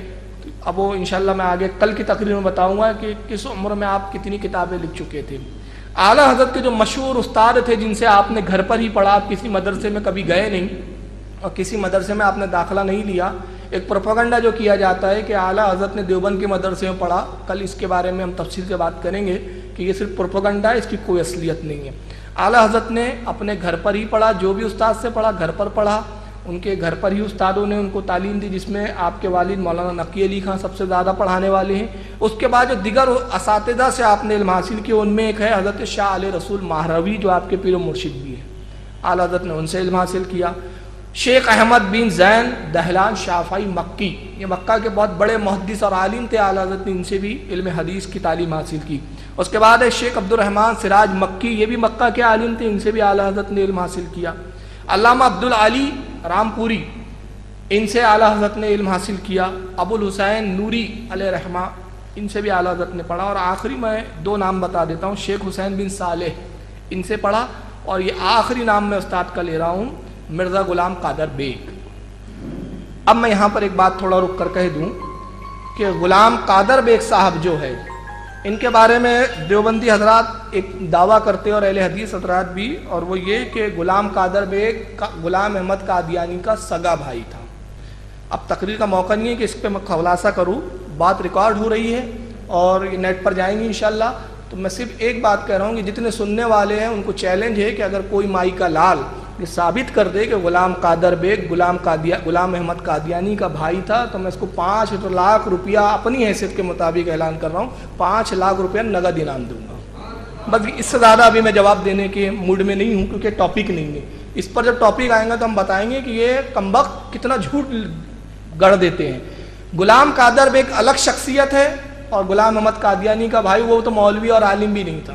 اب وہ انشاءاللہ میں آگے کل کی تقریر میں بتاؤں گا کہ کس عمر میں آپ کتنی کتابیں لکھ چکے تھے۔ اعلیٰ حضرت کے جو مشہور استاد تھے، جن سے آپ نے گھر پر ہی پڑھا، آپ کسی مدرسے میں کبھی گئے نہیں اور کسی مدرسے میں آپ نے داخلہ نہیں لیا۔ ایک پروپیگنڈا جو کیا جاتا ہے کہ اعلیٰ حضرت نے دیوبند کے مدرسے میں پڑھا، کل اس کے بارے میں ہم تفصیل سے بات کریں گے کہ یہ صرف پروپیگنڈا ہے، اس کی کوئی اصلیت نہیں ہے۔ اعلیٰ حضرت نے اپنے گھر پر ہی پڑھا، جو بھی استاد سے پڑھا گھر پر پڑھا، ان کے گھر پر ہی استادوں نے ان کو تعلیم دی، جس میں آپ کے والد مولانا نقی علی خان سب سے زیادہ پڑھانے والے ہیں۔ اس کے بعد جو دیگر اساتذہ سے آپ نے علم حاصل کیا، ان میں ایک ہے حضرت شاہ علیہ رسول ماہروی، جو آپ کے پیر و مرشد بھی ہیں، اعلیٰ حضرت نے ان سے علم حاصل کیا۔ شیخ احمد بن زین دہلان شافعی مکی، یہ مکہ کے بہت بڑے محدث اور عالم تھے، اعلیٰ حضرت نے ان سے بھی علم حدیث کی تعلیم حاصل کی۔ اس کے بعد ہے شیخ عبد الرحمن سراج مکی، یہ بھی مکہ کے عالم تھے، ان سے بھی اعلیٰ حضرت نے علم حاصل کیا۔ علامہ عبدالعلی رامپوری، ان سے اعلیٰ حضرت نے علم حاصل کیا۔ ابو الحسین نوری علیہ رحمہ، ان سے بھی اعلیٰ حضرت نے پڑھا۔ اور آخری میں 2 نام بتا دیتا ہوں، شیخ حسین بن صالح، ان سے پڑھا، اور یہ آخری نام میں استاد کا لے رہا ہوں، مرزا غلام قادر بیگ۔ اب میں یہاں پر ایک بات تھوڑا رک کر کہہ دوں کہ غلام قادر بیگ صاحب جو ہے، ان کے بارے میں دیوبندی حضرات ایک دعویٰ کرتے اور اہل حدیث حضرات بھی، اور وہ یہ کہ غلام قادر بیگ غلام احمد قادیانی کا سگا بھائی تھا۔ اب تقریر کا موقع نہیں ہے کہ اس پہ میں خلاصہ کروں، بات ریکارڈ ہو رہی ہے اور یہ نیٹ پر جائیں گی انشاءاللہ، تو میں صرف ایک بات کہہ رہا ہوں کہ جتنے سننے والے ہیں ان کو چیلنج ہے کہ اگر کوئی مائی کا لال یہ ثابت کر دے کہ غلام قادر بیگ غلام احمد قادیانی کا بھائی تھا، تو میں اس کو 5 لاکھ روپیہ اپنی حیثیت کے مطابق اعلان کر رہا ہوں، 5 لاکھ روپیہ نقد انعام دوں گا۔ بس اس سے زیادہ ابھی میں جواب دینے کے موڈ میں نہیں ہوں، کیونکہ ٹاپک نہیں ہے اس پر۔ جب ٹاپک آئیں گا تو ہم بتائیں گے کہ یہ کمبخت کتنا جھوٹ گڑھ دیتے ہیں۔ غلام قادر بیگ الگ شخصیت ہے، اور غلام احمد قادیانی کا بھائی وہ تو مولوی اور عالم بھی نہیں تھا،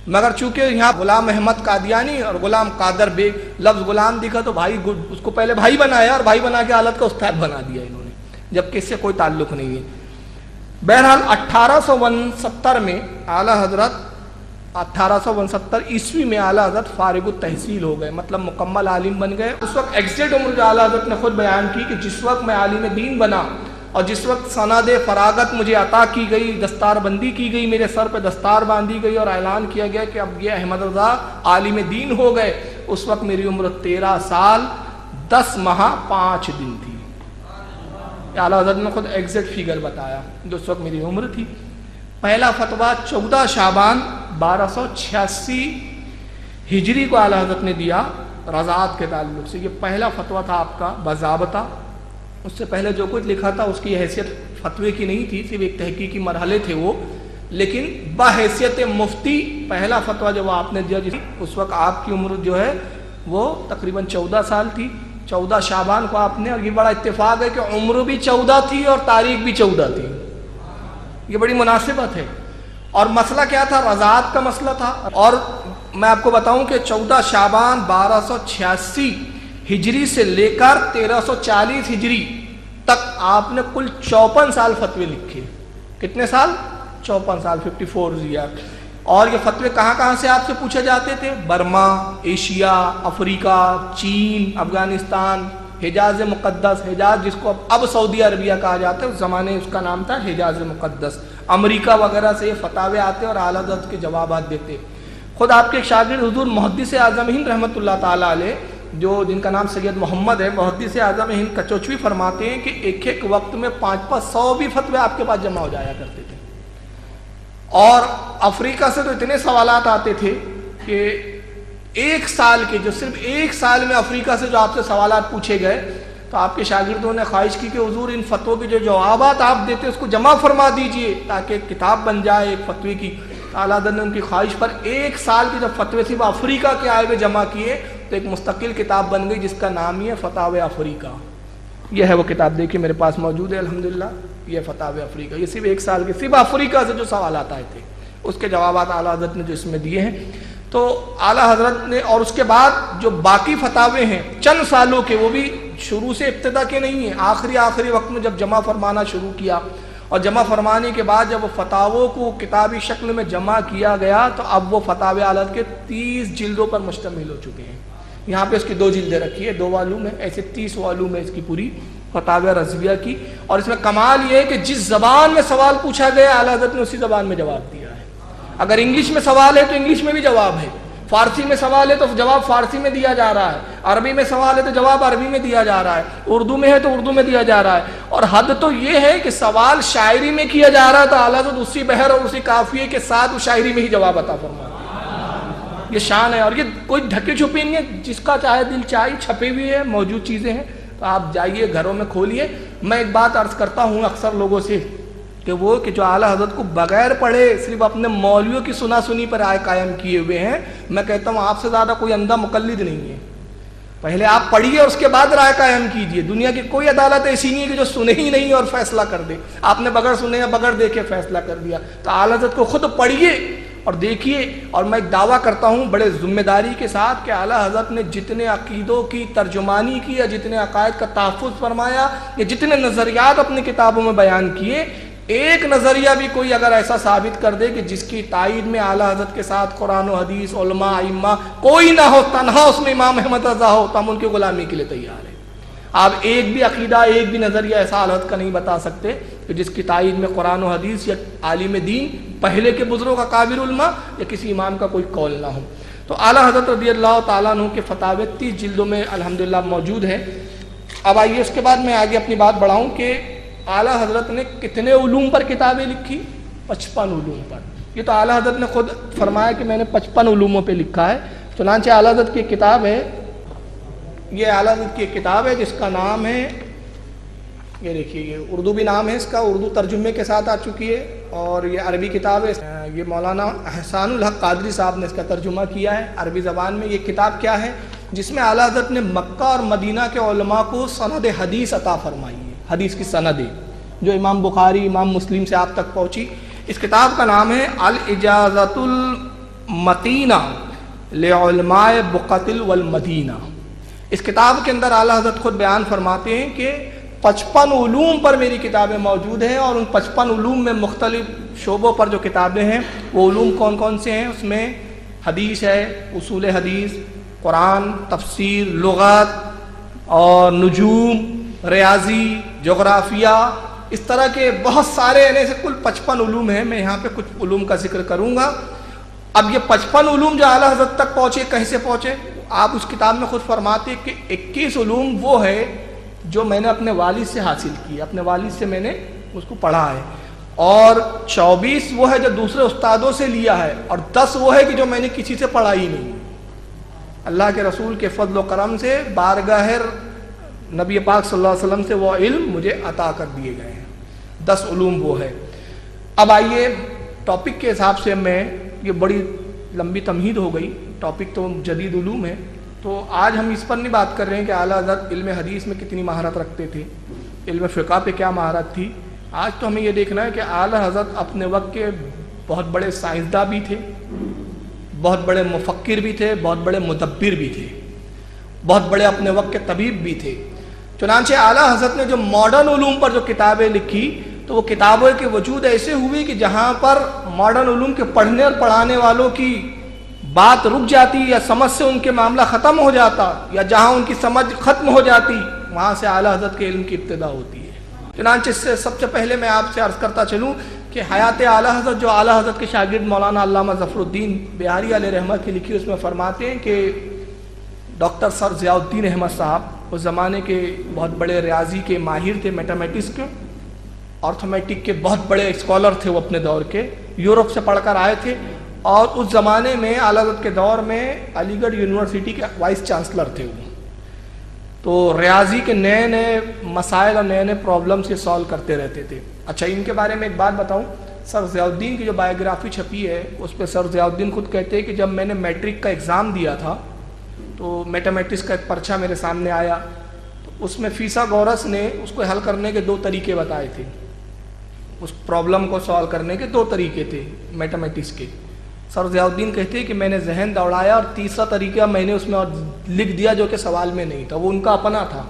مگر چونکہ یہاں غلام احمد قادیانی اور غلام قادر بیگ لفظ غلام دکھا تو بھائی اس کو پہلے بھائی بنایا، اور بھائی بنا کے حالت کا استاد بنا دیا انہوں نے، جبکہ اس سے کوئی تعلق نہیں ہے۔ بہرحال 1869 میں اعلیٰ حضرت 1869 عیسوی میں اعلیٰ حضرت فارغ التحصیل ہو گئے، مطلب مکمل عالم بن گئے۔ اس وقت ایگزیکٹ عمر جو اعلیٰ حضرت نے خود بیان کی کہ جس وقت میں عالم دین بنا اور جس وقت سند فراغت مجھے عطا کی گئی، دستار بندی کی گئی، میرے سر پہ دستار باندھی گئی اور اعلان کیا گیا کہ اب یہ احمد رضا عالم دین ہو گئے، اس وقت میری عمر 13 سال 10 ماہ 5 دن تھی۔ اعلیٰ حضرت نے خود ایگزیکٹ فیگر بتایا جو اس وقت میری عمر تھی۔ پہلا فتویٰ 14 شعبان 1286 ہجری کو اعلیٰ حضرت نے دیا رضاعت کے تعلق سے، یہ پہلا فتویٰ تھا آپ کا باضابطہ۔ اس سے پہلے جو کچھ لکھا تھا اس کی حیثیت فتوے کی نہیں تھی، صرف ایک تحقیقی مرحلے تھے وہ، لیکن بحیثیت مفتی پہلا فتویٰ جب آپ نے دیا، اس وقت آپ کی عمر جو ہے وہ تقریباً 14 سال تھی۔ 14 شعبان کو آپ نے، اور یہ بڑا اتفاق ہے کہ عمر بھی 14 تھی اور تاریخ بھی 14 تھی، یہ بڑی مناسبت ہے۔ اور مسئلہ کیا تھا؟ رضاعت کا مسئلہ تھا۔ اور میں آپ کو بتاؤں کہ 14 شعبان 1286 ہجری سے لے کر 1340 ہجری تک آپ نے کل 54 سال فتوے لکھے۔ کتنے سال؟ 54 سال، 54 ایئر۔ اور یہ فتوے کہاں کہاں سے آپ سے پوچھے جاتے تھے؟ برما، ایشیا، افریقہ، چین، افغانستان، حجاز مقدس، حجاز جس کو اب سعودی عربیہ کہا جاتا ہے، اس زمانے اس کا نام تھا حجاز مقدس، امریکہ وغیرہ سے یہ فتاوے آتے اور اعلیٰ حضرت کے جوابات دیتے۔ خود آپ کے ایک شاگرد حضور محدث اعظم ہند رحمۃ اللہ تعالیٰ علیہ، جو جن کا نام سید محمد ہے، محدث اعظم ہند کچوچوی، فرماتے ہیں کہ ایک ایک وقت میں 500 بھی فتوے آپ کے پاس جمع ہو جایا کرتے تھے، اور افریقہ سے تو اتنے سوالات آتے تھے کہ ایک سال کے، جو صرف ایک سال میں افریقہ سے جو آپ سے سوالات پوچھے گئے، تو آپ کے شاگردوں نے خواہش کی کہ حضور ان فتووں کے جو جوابات آپ دیتے اس کو جمع فرما دیجئے تاکہ ایک کتاب بن جائے ایک فتوے کی۔ اعلیٰ حضرت نے ان کی خواہش پر ایک سال کے جب فتوے صرف افریقہ کے آئے ہوئے جمع کیے تو ایک مستقل کتاب بن گئی جس کا نام ہی ہے فتاوی افریقہ۔ یہ ہے وہ کتاب، دیکھیے میرے پاس موجود ہے الحمدللہ، یہ فتاوی افریقہ، یہ صرف ایک سال کے صرف افریقہ سے جو سوالات آئے تھے اس کے جوابات اعلیٰ حضرت نے جو اس میں دیے ہیں۔ تو اعلیٰ حضرت نے، اور اس کے بعد جو باقی فتاوے ہیں چند سالوں کے، وہ بھی شروع سے ابتدا کے نہیں ہیں، آخری وقت میں جب جمع فرمانا شروع کیا، اور جمع فرمانے کے بعد جب وہ فتاووں کو کتابی شکل میں جمع کیا گیا تو اب وہ فتاوی اعلیٰ حضرت کے 30 جلدوں پر مشتمل ہو چکے ہیں۔ یہاں پہ اس کی 2 جلدیں رکھی ہے، 2 والیوم ہے، ایسے 30 والیوم ہے اس کی پوری فتاوی رضویہ کی۔ اور اس میں کمال یہ ہے کہ جس زبان میں سوال پوچھا گیا اعلیٰ حضرت نے اسی زبان میں جواب دیا ہے۔ اگر انگلش میں سوال ہے تو انگلش میں بھی جواب ہے، فارسی میں سوال ہے تو جواب فارسی میں دیا جا رہا ہے، عربی میں سوال ہے تو جواب عربی میں دیا جا رہا ہے، اردو میں ہے تو اردو میں دیا جا رہا ہے۔ اور حد تو یہ ہے کہ سوال شاعری میں کیا جا رہا ہے تو اعلیٰ حضرت اسی بحر اور اسی قافیے کے ساتھ اس شاعری میں ہی جواب عطا فرما۔ یہ شان ہے، اور یہ کوئی ڈھکی چھپی نہیں ہے، جس کا چاہے دل چاہے چھپے ہوئے ہیں، موجود چیزیں ہیں، تو آپ جائیے گھروں میں کھولیے۔ میں ایک بات عرض کرتا ہوں اکثر لوگوں سے کہ وہ کہ جو اعلیٰ حضرت کو بغیر پڑھے صرف اپنے مولویوں کی سنا سنی پر رائے قائم کیے ہوئے ہیں، میں کہتا ہوں آپ سے زیادہ کوئی اندھا مقلد نہیں ہے۔ پہلے آپ پڑھیے اور اس کے بعد رائے قائم کیجئے۔ دنیا کی کوئی عدالت ایسی نہیں ہے کہ جو سنے ہی نہیں اور فیصلہ کر دے۔ آپ نے بغیر سنے یا بغیر دیکھے فیصلہ کر دیا، تو اعلیٰ حضرت کو خود پڑھیے اور دیکھیے۔ اور میں ایک دعویٰ کرتا ہوں بڑے ذمہ داری کے ساتھ کہ اعلیٰ حضرت نے جتنے عقیدوں کی ترجمانی کی یا جتنے عقائد کا تحفظ فرمایا یا جتنے نظریات اپنی کتابوں میں بیان کیے، ایک نظریہ بھی کوئی اگر ایسا ثابت کر دے کہ جس کی تائید میں اعلیٰ حضرت کے ساتھ قرآن و حدیث، علماء، ائمہ کوئی نہ ہو، تنہا اس میں امام احمد رضا ہو، تو ہم ان کی غلامی کے لیے تیار ہیں۔ آپ ایک بھی عقیدہ، ایک بھی نظریہ ایسا اعلیٰ حضرت کا نہیں بتا سکتے کہ جس کی تائید میں قرآن و حدیث یا عالم دین پہلے کے بزرگوں کا کابر علماء یا کسی امام کا کوئی قول نہ ہو۔ تو اعلیٰ حضرت رضی اللہ تعالیٰ عنہ کے فتاوے 30 جلدوں میں الحمدللہ موجود ہیں۔ اب آئیے اس کے بعد میں آگے اپنی بات بڑھاؤں کہ اعلیٰ حضرت نے کتنے علوم پر کتابیں لکھی؟ 55 علوم پر۔ یہ تو اعلیٰ حضرت نے خود فرمایا کہ میں نے 55 علوموں پہ لکھا ہے۔ چنانچہ اعلیٰ حضرت کی کتاب ہے، یہ اعلیٰ حضرت کی کتاب ہے جس کا نام ہے، یہ دیکھیے، یہ اردو بھی نام ہے اس کا، اردو ترجمے کے ساتھ آ چکی ہے، اور یہ عربی کتاب ہے، یہ مولانا احسان الحق قادری صاحب نے اس کا ترجمہ کیا ہے عربی زبان میں۔ یہ کتاب کیا ہے؟ جس میں اعلیٰ حضرت نے مکہ اور مدینہ کے علماء کو سند حدیث عطا فرمائی ہے، حدیث کی سندیں جو امام بخاری، امام مسلم سے آپ تک پہنچی۔ اس کتاب کا نام ہے الاجازۃ المتینہ لعلماء بقعۃ والمدینہ۔ اس کتاب کے اندر اعلیٰ حضرت خود بیان فرماتے ہیں کہ 55 علوم پر میری کتابیں موجود ہیں، اور ان 55 علوم میں مختلف شعبوں پر جو کتابیں ہیں وہ علوم کون کون سے ہیں؟ اس میں حدیث ہے، اصول حدیث، قرآن، تفسیر، لغت اور نجوم، ریاضی، جغرافیہ، اس طرح کے بہت سارے، یعنی سے کل 55 علوم ہیں۔ میں یہاں پہ کچھ علوم کا ذکر کروں گا۔ اب یہ 55 علوم جو اعلیٰ حضرت تک پہنچے، کیسے پہنچے؟ آپ اس کتاب میں خود فرماتے کہ 21 علوم وہ ہے جو میں نے اپنے والد سے حاصل کی، اپنے والد سے میں نے اس کو پڑھا ہے، اور 24 وہ ہے جو دوسرے استادوں سے لیا ہے، اور 10 وہ ہے کہ جو میں نے کسی سے پڑھا ہی نہیں۔ اللہ کے رسول کے فضل و کرم سے بارگاہ نبی پاک صلی اللہ علیہ وسلم سے وہ علم مجھے عطا کر دیے گئے ہیں۔ 10 علوم وہ ہے۔ اب آئیے ٹاپک کے حساب سے، میں یہ بڑی لمبی تمہید ہو گئی، ٹاپک تو جدید علوم ہے، تو آج ہم اس پر نہیں بات کر رہے ہیں کہ اعلیٰ حضرت علم حدیث میں کتنی مہارت رکھتے تھے، علم فقہ پہ کیا مہارت تھی۔ آج تو ہمیں یہ دیکھنا ہے کہ اعلیٰ حضرت اپنے وقت کے بہت بڑے سائنسداں بھی تھے، بہت بڑے مفکر بھی تھے، بہت بڑے مدبر بھی تھے، بہت بڑے اپنے وقت کے طبیب بھی تھے۔ چنانچہ اعلیٰ حضرت نے جو ماڈرن علوم پر جو کتابیں لکھی، تو وہ کتابوں کے وجود ایسے ہوئی کہ جہاں پر ماڈرن علوم کے پڑھنے اور پڑھانے والوں کی بات رک جاتی یا سمجھ سے ان کے معاملہ ختم ہو جاتا، یا جہاں ان کی سمجھ ختم ہو جاتی وہاں سے اعلیٰ حضرت کے علم کی ابتدا ہوتی ہے۔ چنانچہ اس سے سب سے پہلے میں آپ سے عرض کرتا چلوں کہ حیات اعلیٰ حضرت جو اعلیٰ حضرت کے شاگرد مولانا علامہ ظفر الدین بہاری علیہ رحمہ کی لکھی، اس میں فرماتے ہیں کہ ڈاکٹر سر ضیاء الدین احمد صاحب اس زمانے کے بہت بڑے ریاضی کے ماہر تھے، میتھمیٹکس کے، آرتھمیٹک کے بہت بڑے اسکالر تھے وہ اپنے دور کے، یورپ سے پڑھ کر آئے تھے، اور اس زمانے میں اعلیٰ حضرت کے دور میں علی گڑھ یونیورسٹی کے وائس چانسلر تھے وہ. تو ریاضی کے نئے نئے مسائل اور نئے نئے پرابلمس یہ سالو کرتے رہتے تھے. اچھا، ان کے بارے میں ایک بات بتاؤں، سر ضیاء الدین کی جو بایوگرافی چھپی ہے اس پہ سر ضیاء الدین خود کہتے ہیں کہ جب میں نے میٹرک کا ایگزام دیا تھا تو میتھمیٹکس کا ایک پرچہ میرے سامنے آیا، تو اس میں فیثاغورس نے اس کو حل کرنے کے 2 طریقے بتائے تھے. اس پرابلم کو سالو کرنے کے 2 طریقے تھے میتھمیٹکس کے. سر ضیاء الدین کہتے ہیں کہ میں نے ذہن دوڑایا اور تیسرا طریقہ میں نے اس میں اور لکھ دیا جو کہ سوال میں نہیں تھا، وہ ان کا اپنا تھا.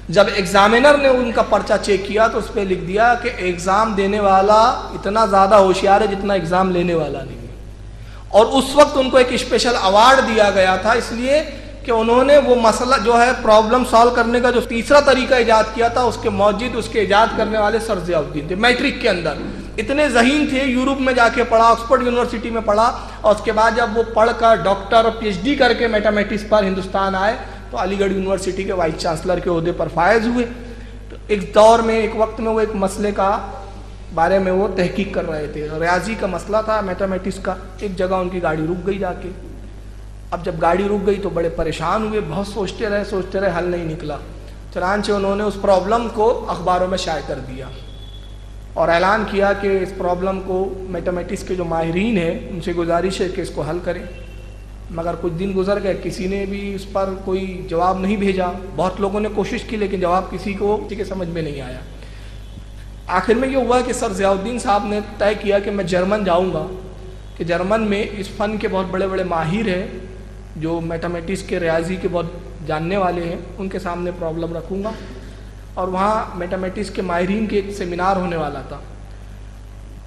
جب ایگزامینر نے ان کا پرچہ چیک کیا تو اس پہ لکھ دیا کہ ایگزام دینے والا اتنا زیادہ ہوشیار ہے جتنا ایگزام لینے والا نہیں ہے. اور اس وقت ان کو ایک اسپیشل ایوارڈ دیا گیا تھا اس لیے کہ انہوں نے وہ مسئلہ جو ہے پرابلم سالو کرنے کا جو تیسرا طریقہ ایجاد کیا تھا اس کے موجد اس کے ایجاد کرنے والے سر ضیاء الدین تھے. میٹرک کے اندر اتنے ذہین تھے، یورپ میں جا کے پڑھا، آکسفورڈ یونیورسٹی میں پڑھا، اور اس کے بعد جب وہ پڑھ کر ڈاکٹر اور پی ایچ ڈی کر کے میتھمیٹکس پر ہندوستان آئے تو علی گڑھ یونیورسٹی کے وائس چانسلر کے عہدے پر فائز ہوئے. تو ایک دور میں ایک وقت میں وہ ایک مسئلے کا بارے میں وہ تحقیق کر رہے تھے، ریاضی کا مسئلہ تھا میتھمیٹکس کا. ایک جگہ ان کی گاڑی رک گئی جا کے. اب جب گاڑی رک گئی تو بڑے پریشان ہوئے، بہت سوچتے رہے، حل نہیں نکلا. چنانچہ انہوں نے اس پرابلم کو اخباروں میں شائع کر دیا اور اعلان کیا کہ اس پرابلم کو میتھمیٹکس کے جو ماہرین ہیں ان سے گزارش ہے کہ اس کو حل کریں. مگر کچھ دن گزر گئے، کسی نے بھی اس پر کوئی جواب نہیں بھیجا. بہت لوگوں نے کوشش کی لیکن جواب کسی کے سمجھ میں نہیں آیا. آخر میں یہ ہوا کہ سر ضیاء الدین صاحب نے طے کیا کہ میں جرمن جاؤں گا، کہ جرمن میں اس فن کے بہت بڑے بڑے ماہر ہیں جو میتھمیٹکس کے ریاضی کے بہت جاننے والے ہیں، ان کے سامنے پرابلم رکھوں گا. اور وہاں میتھمیٹکس کے ماہرین کے ایک سیمینار ہونے والا تھا.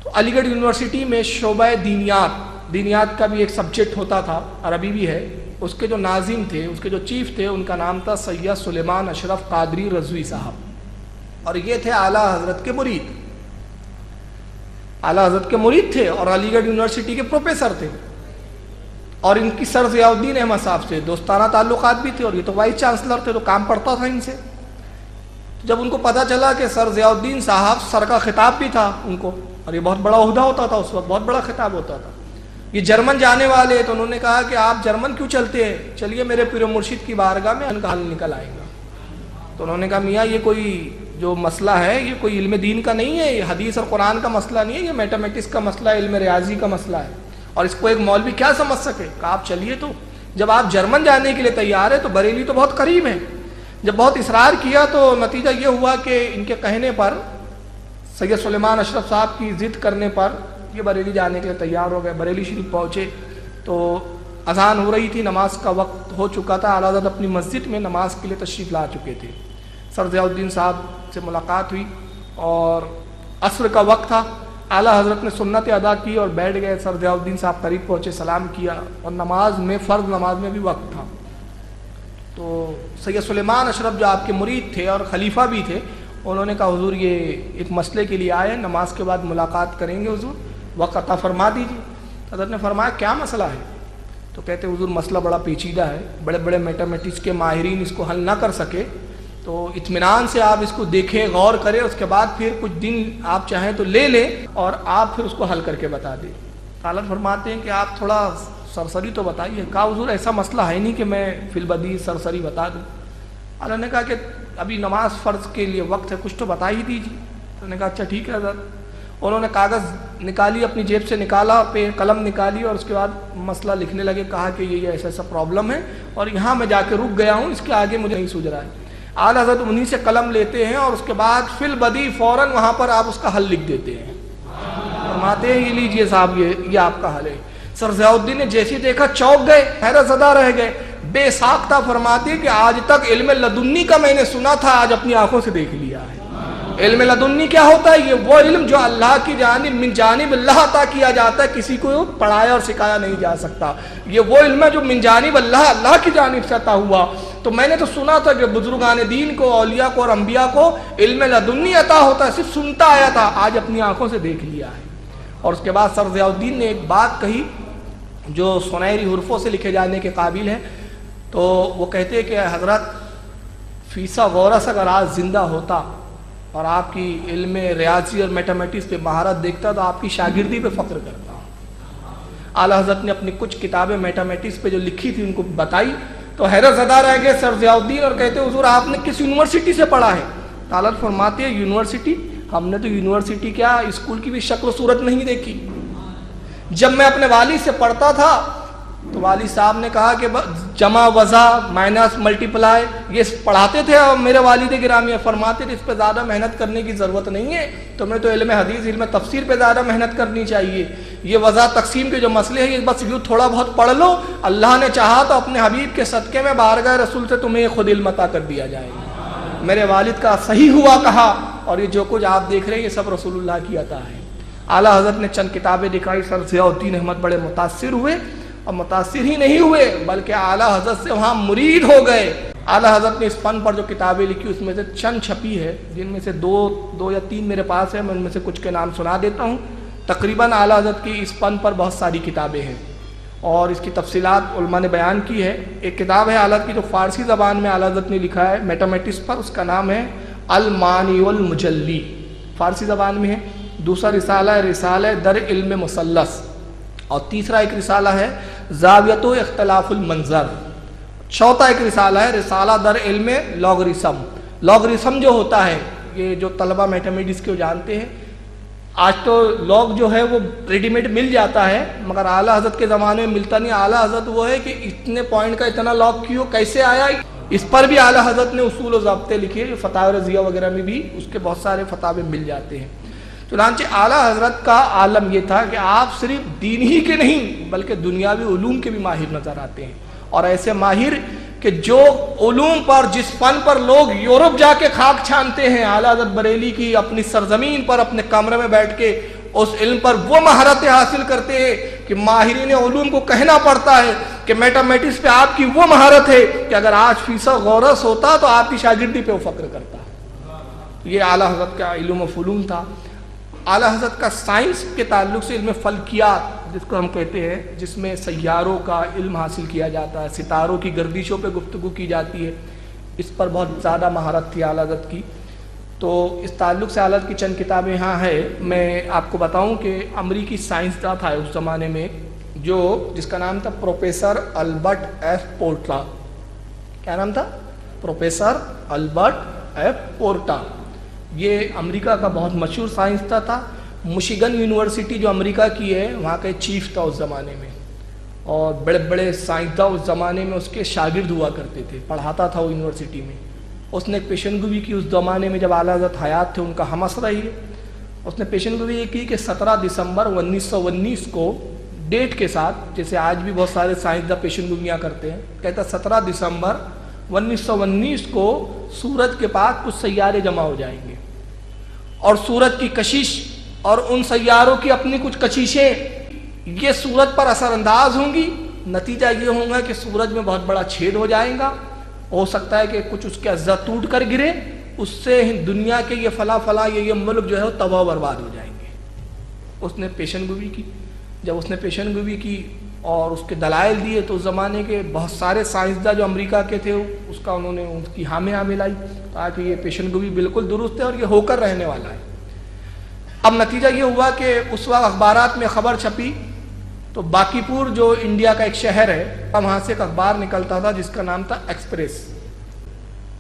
تو علی گڑھ یونیورسٹی میں شعبہ دینیات کا بھی ایک سبجیکٹ ہوتا تھا، عربی بھی ہے. اس کے جو ناظم تھے، اس کے جو چیف تھے، ان کا نام تھا سید سلیمان اشرف قادری رضوی صاحب، اور یہ تھے اعلیٰ حضرت کے مرید. اعلیٰ حضرت کے مرید تھے اور علی گڑھ یونیورسٹی کے پروفیسر تھے، اور ان کی سر ضیاء الدین احمد صاحب سے دوستانہ تعلقات بھی تھے، اور یہ تو وائس چانسلر تھے تو کام پڑتا تھا ان سے. جب ان کو پتا چلا کہ سر ضیاء الدین صاحب، سر کا خطاب بھی تھا ان کو، اور یہ بہت بڑا عہدہ ہوتا تھا اس وقت، بہت بڑا خطاب ہوتا تھا، یہ جرمن جانے والے، تو انہوں نے کہا کہ آپ جرمن کیوں چلتے ہیں، چلیے میرے پیر و مرشد کی بارگاہ میں ان کا حل نکل آئے گا. تو انہوں نے کہا میاں یہ کوئی جو مسئلہ ہے یہ کوئی علم دین کا نہیں ہے، یہ حدیث اور قرآن کا مسئلہ نہیں ہے، یہ میتھمیٹکس کا مسئلہ ہے، علم ریاضی کا مسئلہ ہے، اور اس کو ایک مولوی کیا سمجھ سکے. کہا آپ چلیے. تو جب آپ جرمن جانے کے لیے تیار ہے تو بریلی تو بہت قریب ہے. جب بہت اصرار کیا تو نتیجہ یہ ہوا کہ ان کے کہنے پر، سید سلیمان اشرف صاحب کی ضد کرنے پر، یہ بریلی جانے کے لیے تیار ہو گئے. بریلی شریف پہنچے تو اذان ہو رہی تھی، نماز کا وقت ہو چکا تھا. اعلیٰ حضرت اپنی مسجد میں نماز کے لیے تشریف لا چکے تھے. سر ضیاء الدین صاحب سے ملاقات ہوئی اور عصر کا وقت تھا. اعلیٰ حضرت نے سنت ادا کی اور بیٹھ گئے. سر ضیاء الدین صاحب قریب پہنچے، سلام کیا، اور نماز میں، فرض نماز میں بھی وقت تھا. تو سید سلیمان اشرف جو آپ کے مرید تھے اور خلیفہ بھی تھے، انہوں نے کہا حضور یہ ایک مسئلے کے لیے آئے، نماز کے بعد ملاقات کریں گے، حضور وقت عطا فرما دیجیے. حضرت نے فرمایا کیا مسئلہ ہے؟ تو کہتے حضور مسئلہ بڑا پیچیدہ ہے، بڑے بڑے میتھمیٹکس کے ماہرین اس کو حل نہ کر سکے، تو اطمینان سے آپ اس کو دیکھیں، غور کریں، اس کے بعد پھر کچھ دن آپ چاہیں تو لے لیں اور آپ پھر اس کو حل کر کے بتا دیں. حضرت فرماتے ہیں کہ آپ تھوڑا سرسری تو بتائیے. کہا حضور ایسا مسئلہ ہے نہیں کہ میں فی البدیہہ سرسری بتا دوں. اللہ نے کہا کہ ابھی نماز فرض کے لیے وقت ہے، کچھ تو بتا ہی دیجیے. تو نے کہا اچھا ٹھیک ہے حضرت. انہوں نے کاغذ نکالی، اپنی جیب سے نکالا، پہ قلم نکالی، اور اس کے بعد مسئلہ لکھنے لگے. کہا کہ یہ ایسا ایسا پرابلم ہے اور یہاں میں جا کے رک گیا ہوں، اس کے آگے مجھے نہیں سوجھ رہا ہے. اعلیٰ حضرت انہی سے قلم لیتے ہیں اور اس کے بعد فی البدیہہ فوراً وہاں پر آپ اس کا حل لکھ دیتے ہیں. فرماتے ہیں یہ لیجئے صاحب، یہ آپ کا حل ہے. سر ضیاء الدین نے جیسے دیکھا چونک گئے، حیرت زدہ رہ گئے، بے ساختہ. فرماتے ہیں کہ آج تک علم لدنی کا میں نے سنا تھا، آج اپنی آنکھوں سے دیکھ لیا ہے. علم لدنی کیا ہوتا ہے؟ یہ وہ علم جو اللہ کی جانب، من جانب اللہ عطا کیا جاتا ہے، کسی کو پڑھایا اور سکھایا نہیں جا سکتا. یہ وہ علم ہے جو من جانب اللہ کی جانب سے عطا ہوا. تو میں نے تو سنا تھا کہ بزرگان دین کو، اولیاء کو اور انبیاء کو علم لدنی عطا ہوتا ہے، صرف سنتا آیا تھا، آج اپنی آنکھوں سے دیکھ لیا ہے. اور اس کے بعد سر ضیاء الدین نے ایک بات کہی جو سنہری حروفوں سے لکھے جانے کے قابل ہے. تو وہ کہتے ہیں کہ حضرت فیسا غورس اگر آج زندہ ہوتا اور آپ کی علم ریاضی اور میتھمیٹکس پہ مہارت دیکھتا تو آپ کی شاگردی پہ فخر کرتا. اعلیٰ حضرت نے اپنی کچھ کتابیں میتھمیٹکس پہ جو لکھی تھی ان کو بتائی تو حیرت زدہ رہ گئے سر ضیاء الدین اور کہتے ہیں حضور آپ نے کس یونیورسٹی سے پڑھا ہے؟ حضرت فرماتے ہیں یونیورسٹی، ہم نے تو یونیورسٹی کیا اسکول کی بھی شکل و صورت نہیں دیکھی. جب میں اپنے والد سے پڑھتا تھا تو والد صاحب نے کہا کہ جمع وضع مائنس ملٹی پلائی یہ پڑھاتے تھے اور میرے والد گرامی فرماتے تھے اس پہ زیادہ محنت کرنے کی ضرورت نہیں ہے، تمہیں تو علم حدیث علم تفسیر پہ زیادہ محنت کرنی چاہیے. یہ وضع تقسیم کے جو مسئلے ہیں یہ بس یوں تھوڑا بہت پڑھ لو، اللہ نے چاہا تو اپنے حبیب کے صدقے میں بارگاہ رسول سے تمہیں خود علم عطا کر دیا جائے گا. میرے والد کا صحیح ہوا کہا اور یہ جو کچھ آپ دیکھ رہے ہیں یہ سب رسول اللہ کی عطا ہے. اعلیٰ حضرت نے چند کتابیں دکھائی، سر ضیاء الدین احمد بڑے متاثر ہوئے اور متاثر ہی نہیں ہوئے بلکہ اعلیٰ حضرت سے وہاں مرید ہو گئے. اعلیٰ حضرت نے اس فن پر جو کتابیں لکھی اس میں سے چند چھپی ہے جن میں سے دو یا تین میرے پاس ہے، میں ان میں سے کچھ کے نام سنا دیتا ہوں. تقریباً اعلیٰ حضرت کی اس فن پر بہت ساری کتابیں ہیں اور اس کی تفصیلات علماء نے بیان کی ہے. ایک کتاب ہے اعلیٰ حضرت کی جو فارسی زبان میں اعلیٰ حضرت نے لکھا ہے میتھمیٹکس پر، اس کا نام ہے المانی والمجلی، فارسی زبان میں ہے. دوسرا رسالہ ہے رسالہ در علم مثلث، اور تیسرا ایک رسالہ ہے زاویۃ و اختلاف المنظر. چوتھا ایک رسالہ ہے رسالہ در علم لاگرثم. لاگرثم جو ہوتا ہے یہ جو طلبہ میتھمیٹکس کے جانتے ہیں، آج تو لاگ جو ہے وہ ریڈی میڈ مل جاتا ہے مگر اعلیٰ حضرت کے زمانے میں ملتا نہیں. اعلیٰ حضرت وہ ہے کہ اتنے پوائنٹ کا اتنا لاگ کیوں کیسے آیا، اس پر بھی اعلیٰ حضرت نے اصول و ضابطے لکھے. فتاوی رضیہ وغیرہ میں بھی اس کے بہت سارے فتاوے مل جاتے ہیں. چنانچہ اعلیٰ حضرت کا عالم یہ تھا کہ آپ صرف دین ہی کے نہیں بلکہ دنیاوی علوم کے بھی ماہر نظر آتے ہیں، اور ایسے ماہر کہ جو علوم پر جس فن پر لوگ یورپ جا کے خاک چھانتے ہیں، اعلیٰ حضرت بریلی کی اپنی سرزمین پر اپنے کمرے میں بیٹھ کے اس علم پر وہ مہارتیں حاصل کرتے ہیں کہ ماہرین علوم کو کہنا پڑتا ہے کہ میتھمیٹکس پہ آپ کی وہ مہارت ہے کہ اگر آج فیصد غورث ہوتا تو آپ کی شاگردی پہ وہ فخر کرتا. یہ اعلیٰ حضرت کا علم و فنون تھا. اعلیٰ حضرت کا سائنس کے تعلق سے علم فلکیات جس کو ہم کہتے ہیں، جس میں سیاروں کا علم حاصل کیا جاتا ہے، ستاروں کی گردشوں پہ گفتگو کی جاتی ہے، اس پر بہت زیادہ مہارت تھی اعلیٰ حضرت کی. تو اس تعلق سے اعلیٰ حضرت کی چند کتابیں یہاں ہے. میں آپ کو بتاؤں کہ امریکی سائنسداں تھا اس زمانے میں جس کا نام تھا پروفیسر البرٹ ایف پورٹا. کیا نام تھا؟ Professor Albert F Porta. یہ امریکہ کا بہت مشہور سائنسداں تھا. مشیگن یونیورسٹی جو امریکہ کی ہے وہاں کا چیف تھا اس زمانے میں، اور بڑے بڑے سائنسداں اس زمانے میں اس کے شاگرد ہوا کرتے تھے، پڑھاتا تھا وہ یونیورسٹی میں. اس نے ایک پیشن گوئی کی اس زمانے میں جب اعلیٰ حضرت حیات تھے، ان کا ہم عصر ہی ہے. اس نے پیشن گوئی یہ کی کہ 17 دسمبر 1919 کو ڈیٹ کے ساتھ، جیسے آج بھی بہت سارے سائنسداں پیشن گوئیاں کرتے ہیں، کہتا 17 دسمبر 1919 کو سورج کے پاس کچھ سیارے جمع ہو جائیں گے اور سورج کی کشش اور ان سیاروں کی اپنی کچھ کششیں یہ سورج پر اثر انداز ہوں گی. نتیجہ یہ ہوگا کہ سورج میں بہت بڑا چھید ہو جائے گا، ہو سکتا ہے کہ کچھ اس کے اجزاء ٹوٹ کر گرے، اس سے دنیا کے یہ فلاں یہ ملک جو ہے وہ تباہ و برباد ہو جائیں گے. اس نے پیشن گوئی کی. جب اس نے پیشن گوئی کی اور اس کے دلائل دیے تو اس زمانے کے بہت سارے سائنسداں جو امریکہ کے تھے اس کا انہوں نے ان کی حامی لائی تاکہ یہ پیشن گوئی بالکل درست ہے اور یہ ہو کر رہنے والا ہے. اب نتیجہ یہ ہوا کہ اس وقت اخبارات میں خبر چھپی تو باقی پور جو انڈیا کا ایک شہر ہے، وہاں سے ایک اخبار نکلتا تھا جس کا نام تھا ایکسپریس.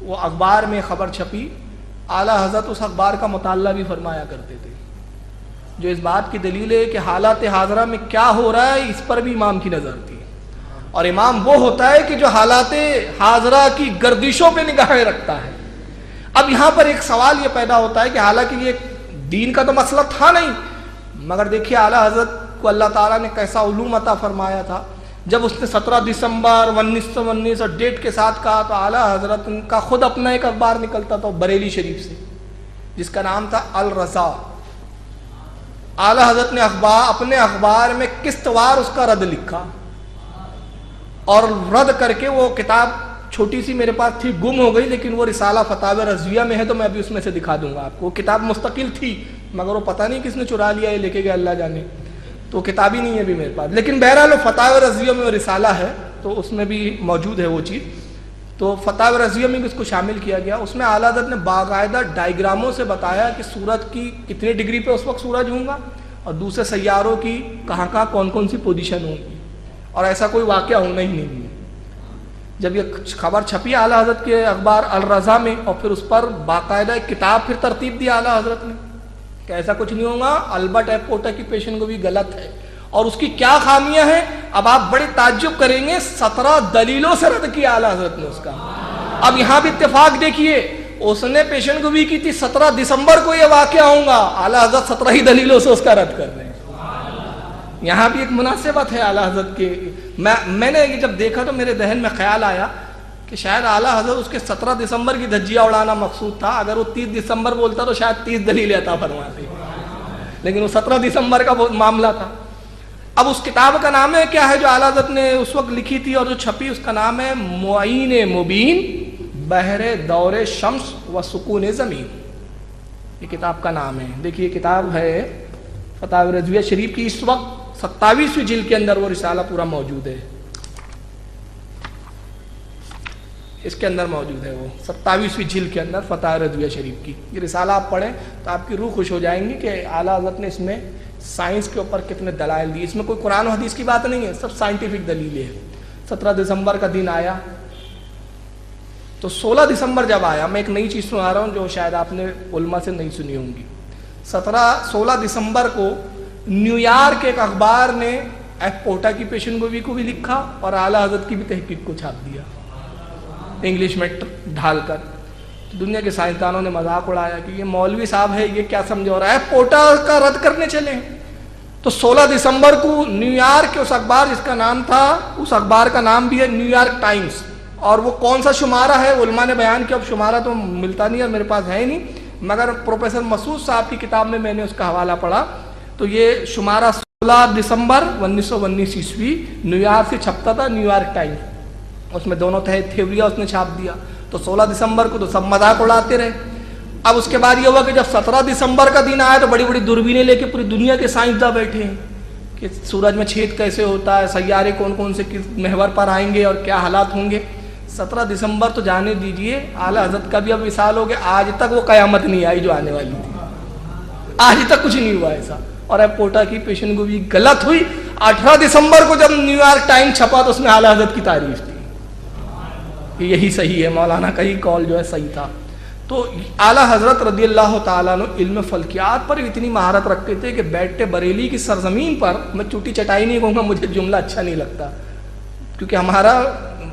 وہ اخبار میں خبر چھپی. اعلیٰ حضرت اس اخبار کا مطالعہ بھی فرمایا کرتے تھے، جو اس بات کی دلیل ہے کہ حالات حاضرہ میں کیا ہو رہا ہے اس پر بھی امام کی نظر تھی. اور امام وہ ہوتا ہے کہ جو حالات حاضرہ کی گردشوں پہ نگاہیں رکھتا ہے. اب یہاں پر ایک سوال یہ پیدا ہوتا ہے کہ حالانکہ یہ دین کا تو مسئلہ تھا نہیں، مگر دیکھیے اعلیٰ حضرت کو اللہ تعالیٰ نے کیسا علوم عطا فرمایا تھا. جب اس نے 17 دسمبر 1919 اور ڈیٹ کے ساتھ کہا تو اعلیٰ حضرت کا خود اپنا ایک اخبار نکلتا تھا بریلی شریف سے جس کا نام تھا الرضا. اعلیٰ حضرت نے اپنے اخبار میں قسط وار اس کا رد لکھا اور رد کر کے وہ کتاب چھوٹی سی میرے پاس تھی، گم ہو گئی، لیکن وہ رسالہ فتاوی رضویہ میں ہے تو میں ابھی اس میں سے دکھا دوں گا آپ کو. وہ کتاب مستقل تھی مگر وہ پتہ نہیں کس نے چرا لیا لے کے گیا اللہ جانے، تو کتاب ہی نہیں ہے ابھی میرے پاس. لیکن بہرحال فتاوی رضویہ میں وہ رسالہ ہے تو اس میں بھی موجود ہے وہ چیز. تو فتاوی رضویہ میں بھی اس کو شامل کیا گیا. اس میں اعلیٰ حضرت نے باقاعدہ ڈائیگراموں سے بتایا کہ سورج کی کتنے ڈگری پہ اس وقت سورج ہوں گا اور دوسرے سیاروں کی کہاں کہاں کون کون سی پوزیشن ہوں گی, اور ایسا کوئی واقعہ ہونا ہی نہیں ہے. جب یہ خبر چھپی اعلیٰ حضرت کے اخبار الرضا میں, اور پھر اس پر باقاعدہ ایک کتاب پھر ترتیب دی اعلیٰ حضرت نے کہ ایسا کچھ نہیں ہوگا, البرٹ ایپوٹا کی پیشن گوئی غلط ہے, اور اس کی کیا خامیاں ہیں. اب آپ بڑے تعجب کریں گے, 17 دلیلوں سے رد کیا اعلیٰ حضرت نے اس کا. اب یہاں بھی اتفاق دیکھیے, اس نے پیشن گوئی کی تھی 17 دسمبر کو یہ واقعہ ہوگا, اعلیٰ حضرت 17 ہی دلیلوں سے اس کا رد کر رہے ہیں. یہاں بھی ایک مناسبت ہے اعلیٰ حضرت کے. میں نے یہ جب دیکھا تو میرے ذہن میں خیال آیا کہ شاید اعلیٰ حضرت اس کے 17 دسمبر کی دھجیہ اڑانا مقصود تھا. اگر وہ 30 دسمبر بولتا تو شاید 30 دلیلیں عطا فرماتے, لیکن وہ 17 دسمبر کا معاملہ تھا. اب اس کتاب کا نام ہے کیا ہے جو اعلیٰ حضرت نے اس وقت لکھی تھی اور جو چھپی, اس کا نام ہے معین مبین بحر دور شمس و سکون زمین. یہ کتاب کا نام ہے. دیکھیے کتاب ہے فتاوی رضویہ شریف کی, اس وقت 27ویں جلد کے اندر وہ رسالہ پورا موجود ہے. اس کے اندر موجود ہے وہ 27ویں جلد کے اندر فتاوی رضویہ شریف کی. یہ رسالہ آپ پڑھیں تو آپ کی روح خوش ہو جائیں گی کہ اعلیٰ حضرت نے اس میں سائنس کے اوپر کتنے دلائل دی. اس میں کوئی قرآن و حدیث کی بات نہیں ہے, سب سائنٹیفک دلیلیں ہیں. 17 دسمبر کا دن آیا تو 16 دسمبر جب آیا, میں ایک نئی چیز سنا رہا ہوں جو شاید آپ نے علماء سے نہیں سنی ہوں گی. 16 دسمبر کو نیو یارک ایک اخبار نے ایپوٹا کی پیشن گوئی کو بھی لکھا اور اعلیٰ حضرت کی بھی تحقیق کو چھاپ دیا انگلش میں ڈھال کر. دنیا کے سائنسدانوں نے مذاق اڑایا کہ یہ مولوی صاحب ہے, یہ کیا سمجھا رہا ہے, ایپوٹا کا رد کرنے چلے ہیں. تو 16 دسمبر کو نیو یارک کے اس اخبار جس کا نام تھا, اس اخبار کا نام بھی ہے نیو یارک ٹائمز, اور وہ کون سا شمارہ ہے علماء نے بیان کیا. اب شمارہ تو ملتا نہیں اور میرے پاس ہے ہی نہیں, مگر پروفیسر مسعود صاحب کی کتاب میں میں نے اس کا حوالہ پڑھا تو یہ شمارہ 16 دسمبر 1919 عیسوی نیو یارک سے چھپتا تھا, نیو یارک ٹائمز. اس میں دونوں تھیوریاں اس نے چھاپ دیا. تو 16 دسمبر کو تو سب مذاق اڑاتے رہے. اب اس کے بعد یہ ہوا کہ جب 17 دسمبر کا دن آیا تو بڑی بڑی دوربینیں لے کے پوری دنیا کے سائنسداں بیٹھے ہیں کہ سورج میں چھید کیسے ہوتا ہے, سیارے کون کون سے کس محور پر آئیں گے اور کیا حالات ہوں گے. 17 دسمبر تو جانے دیجئے, اعلیٰ حضرت کا بھی اب وصال ہو گیا, آج تک وہ قیامت نہیں آئی جو آنے والی تھی, آج تک کچھ نہیں ہوا ایسا. اور ایپوٹا کی پیشن گوئی غلط ہوئی. 18 دسمبر کو جب نیو یارک ٹائم چھپا تو اس میں اعلیٰ حضرت کی تعریف تھی کہ یہی صحیح ہے, مولانا کا ہی قول جو ہے صحیح تھا. تو اعلیٰ حضرت رضی اللہ تعالیٰ عنہ علم فلکیات پر اتنی مہارت رکھتے تھے کہ بیٹھے بریلی کی سرزمین پر, میں چوٹی چٹائی نہیں کہوں گا, مجھے جملہ اچھا نہیں لگتا کیونکہ ہمارا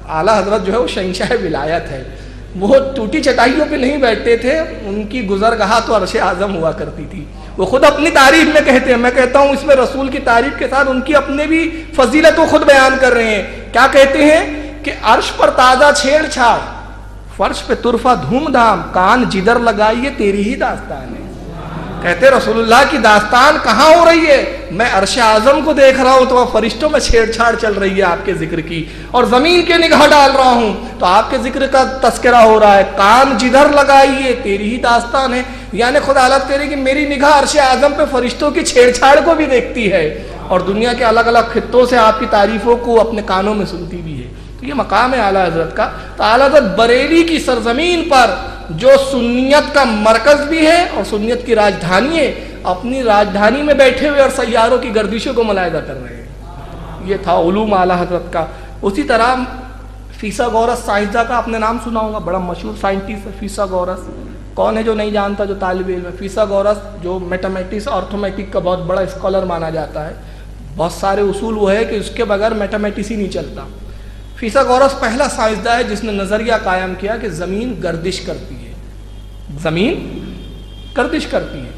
اعلیٰ حضرت جو ہے وہ شہنشاہ ولایت ہے, وہ ٹوٹی چٹائیوں پہ نہیں بیٹھتے تھے, ان کی گزرگاہ تو عرش اعظم ہوا کرتی تھی. وہ خود اپنی تعریف میں کہتے ہیں, میں کہتا ہوں اس میں رسول کی تعریف کے ساتھ ان کی اپنے بھی فضیلت وہ خود بیان کر رہے ہیں. کیا کہتے ہیں کہ عرش پر تازہ چھیڑ چھاڑ, فرش پہ طرفہ دھوم دھام, کان جدھر لگائیے تیری ہی داستان ہے. کہتے رسول اللہ کی داستان کہاں ہو رہی ہے, میں عرش اعظم کو دیکھ رہا ہوں تو فرشتوں میں چھیڑ چھاڑ چل رہی ہے آپ کے ذکر کی, اور زمین کے نگاہ ڈال رہا ہوں تو آپ کے ذکر کا تذکرہ ہو رہا ہے. کان جدھر لگائیے تیری ہی داستان ہے, یعنی خدا حالت کہہ رہی کہ میری نگاہ عرش اعظم پہ فرشتوں کی چھیڑ چھاڑ کو بھی دیکھتی ہے, اور دنیا کے الگ الگ خطوں سے آپ کی تعریفوں کو اپنے کانوں میں سنتی بھی ہے. تو یہ مقام ہے اعلیٰ حضرت کا. تو اعلیٰ حضرت بریلی کی سرزمین پر جو سنیت کا مرکز بھی ہے اور سنیت کی راجدھانی ہے, اپنی راجدھانی میں بیٹھے ہوئے اور سیاروں کی گردشوں کو ملاحظہ کر رہے ہیں. یہ تھا علوم اعلیٰ حضرت کا. اسی طرح فیثاغورس سائنسداں کا آپ نے نام سنا ہوگا, بڑا مشہور سائنٹسٹ ہے فیثاغورس. کون ہے جو نہیں جانتا, جو طالب علم ہے. فیثاغورس جو میتھمیٹکس آرتھمیٹک کا بہت بڑا اسکالر مانا جاتا ہے, بہت سارے اصول وہ ہے کہ اس کے بغیر میتھمیٹکس ہی نہیں چلتا. فیثاغورس پہلا سائنسداں ہے جس نے نظریہ قائم کیا کہ زمین گردش کرتی ہے, زمین گردش کرتی ہے.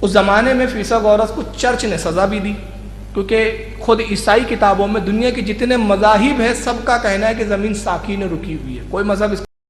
اس زمانے میں فیثاغورس کو چرچ نے سزا بھی دی, کیونکہ خود عیسائی کتابوں میں دنیا کے جتنے مذاہب ہیں سب کا کہنا ہے کہ زمین ساکن رکی ہوئی ہے, کوئی مذہب اس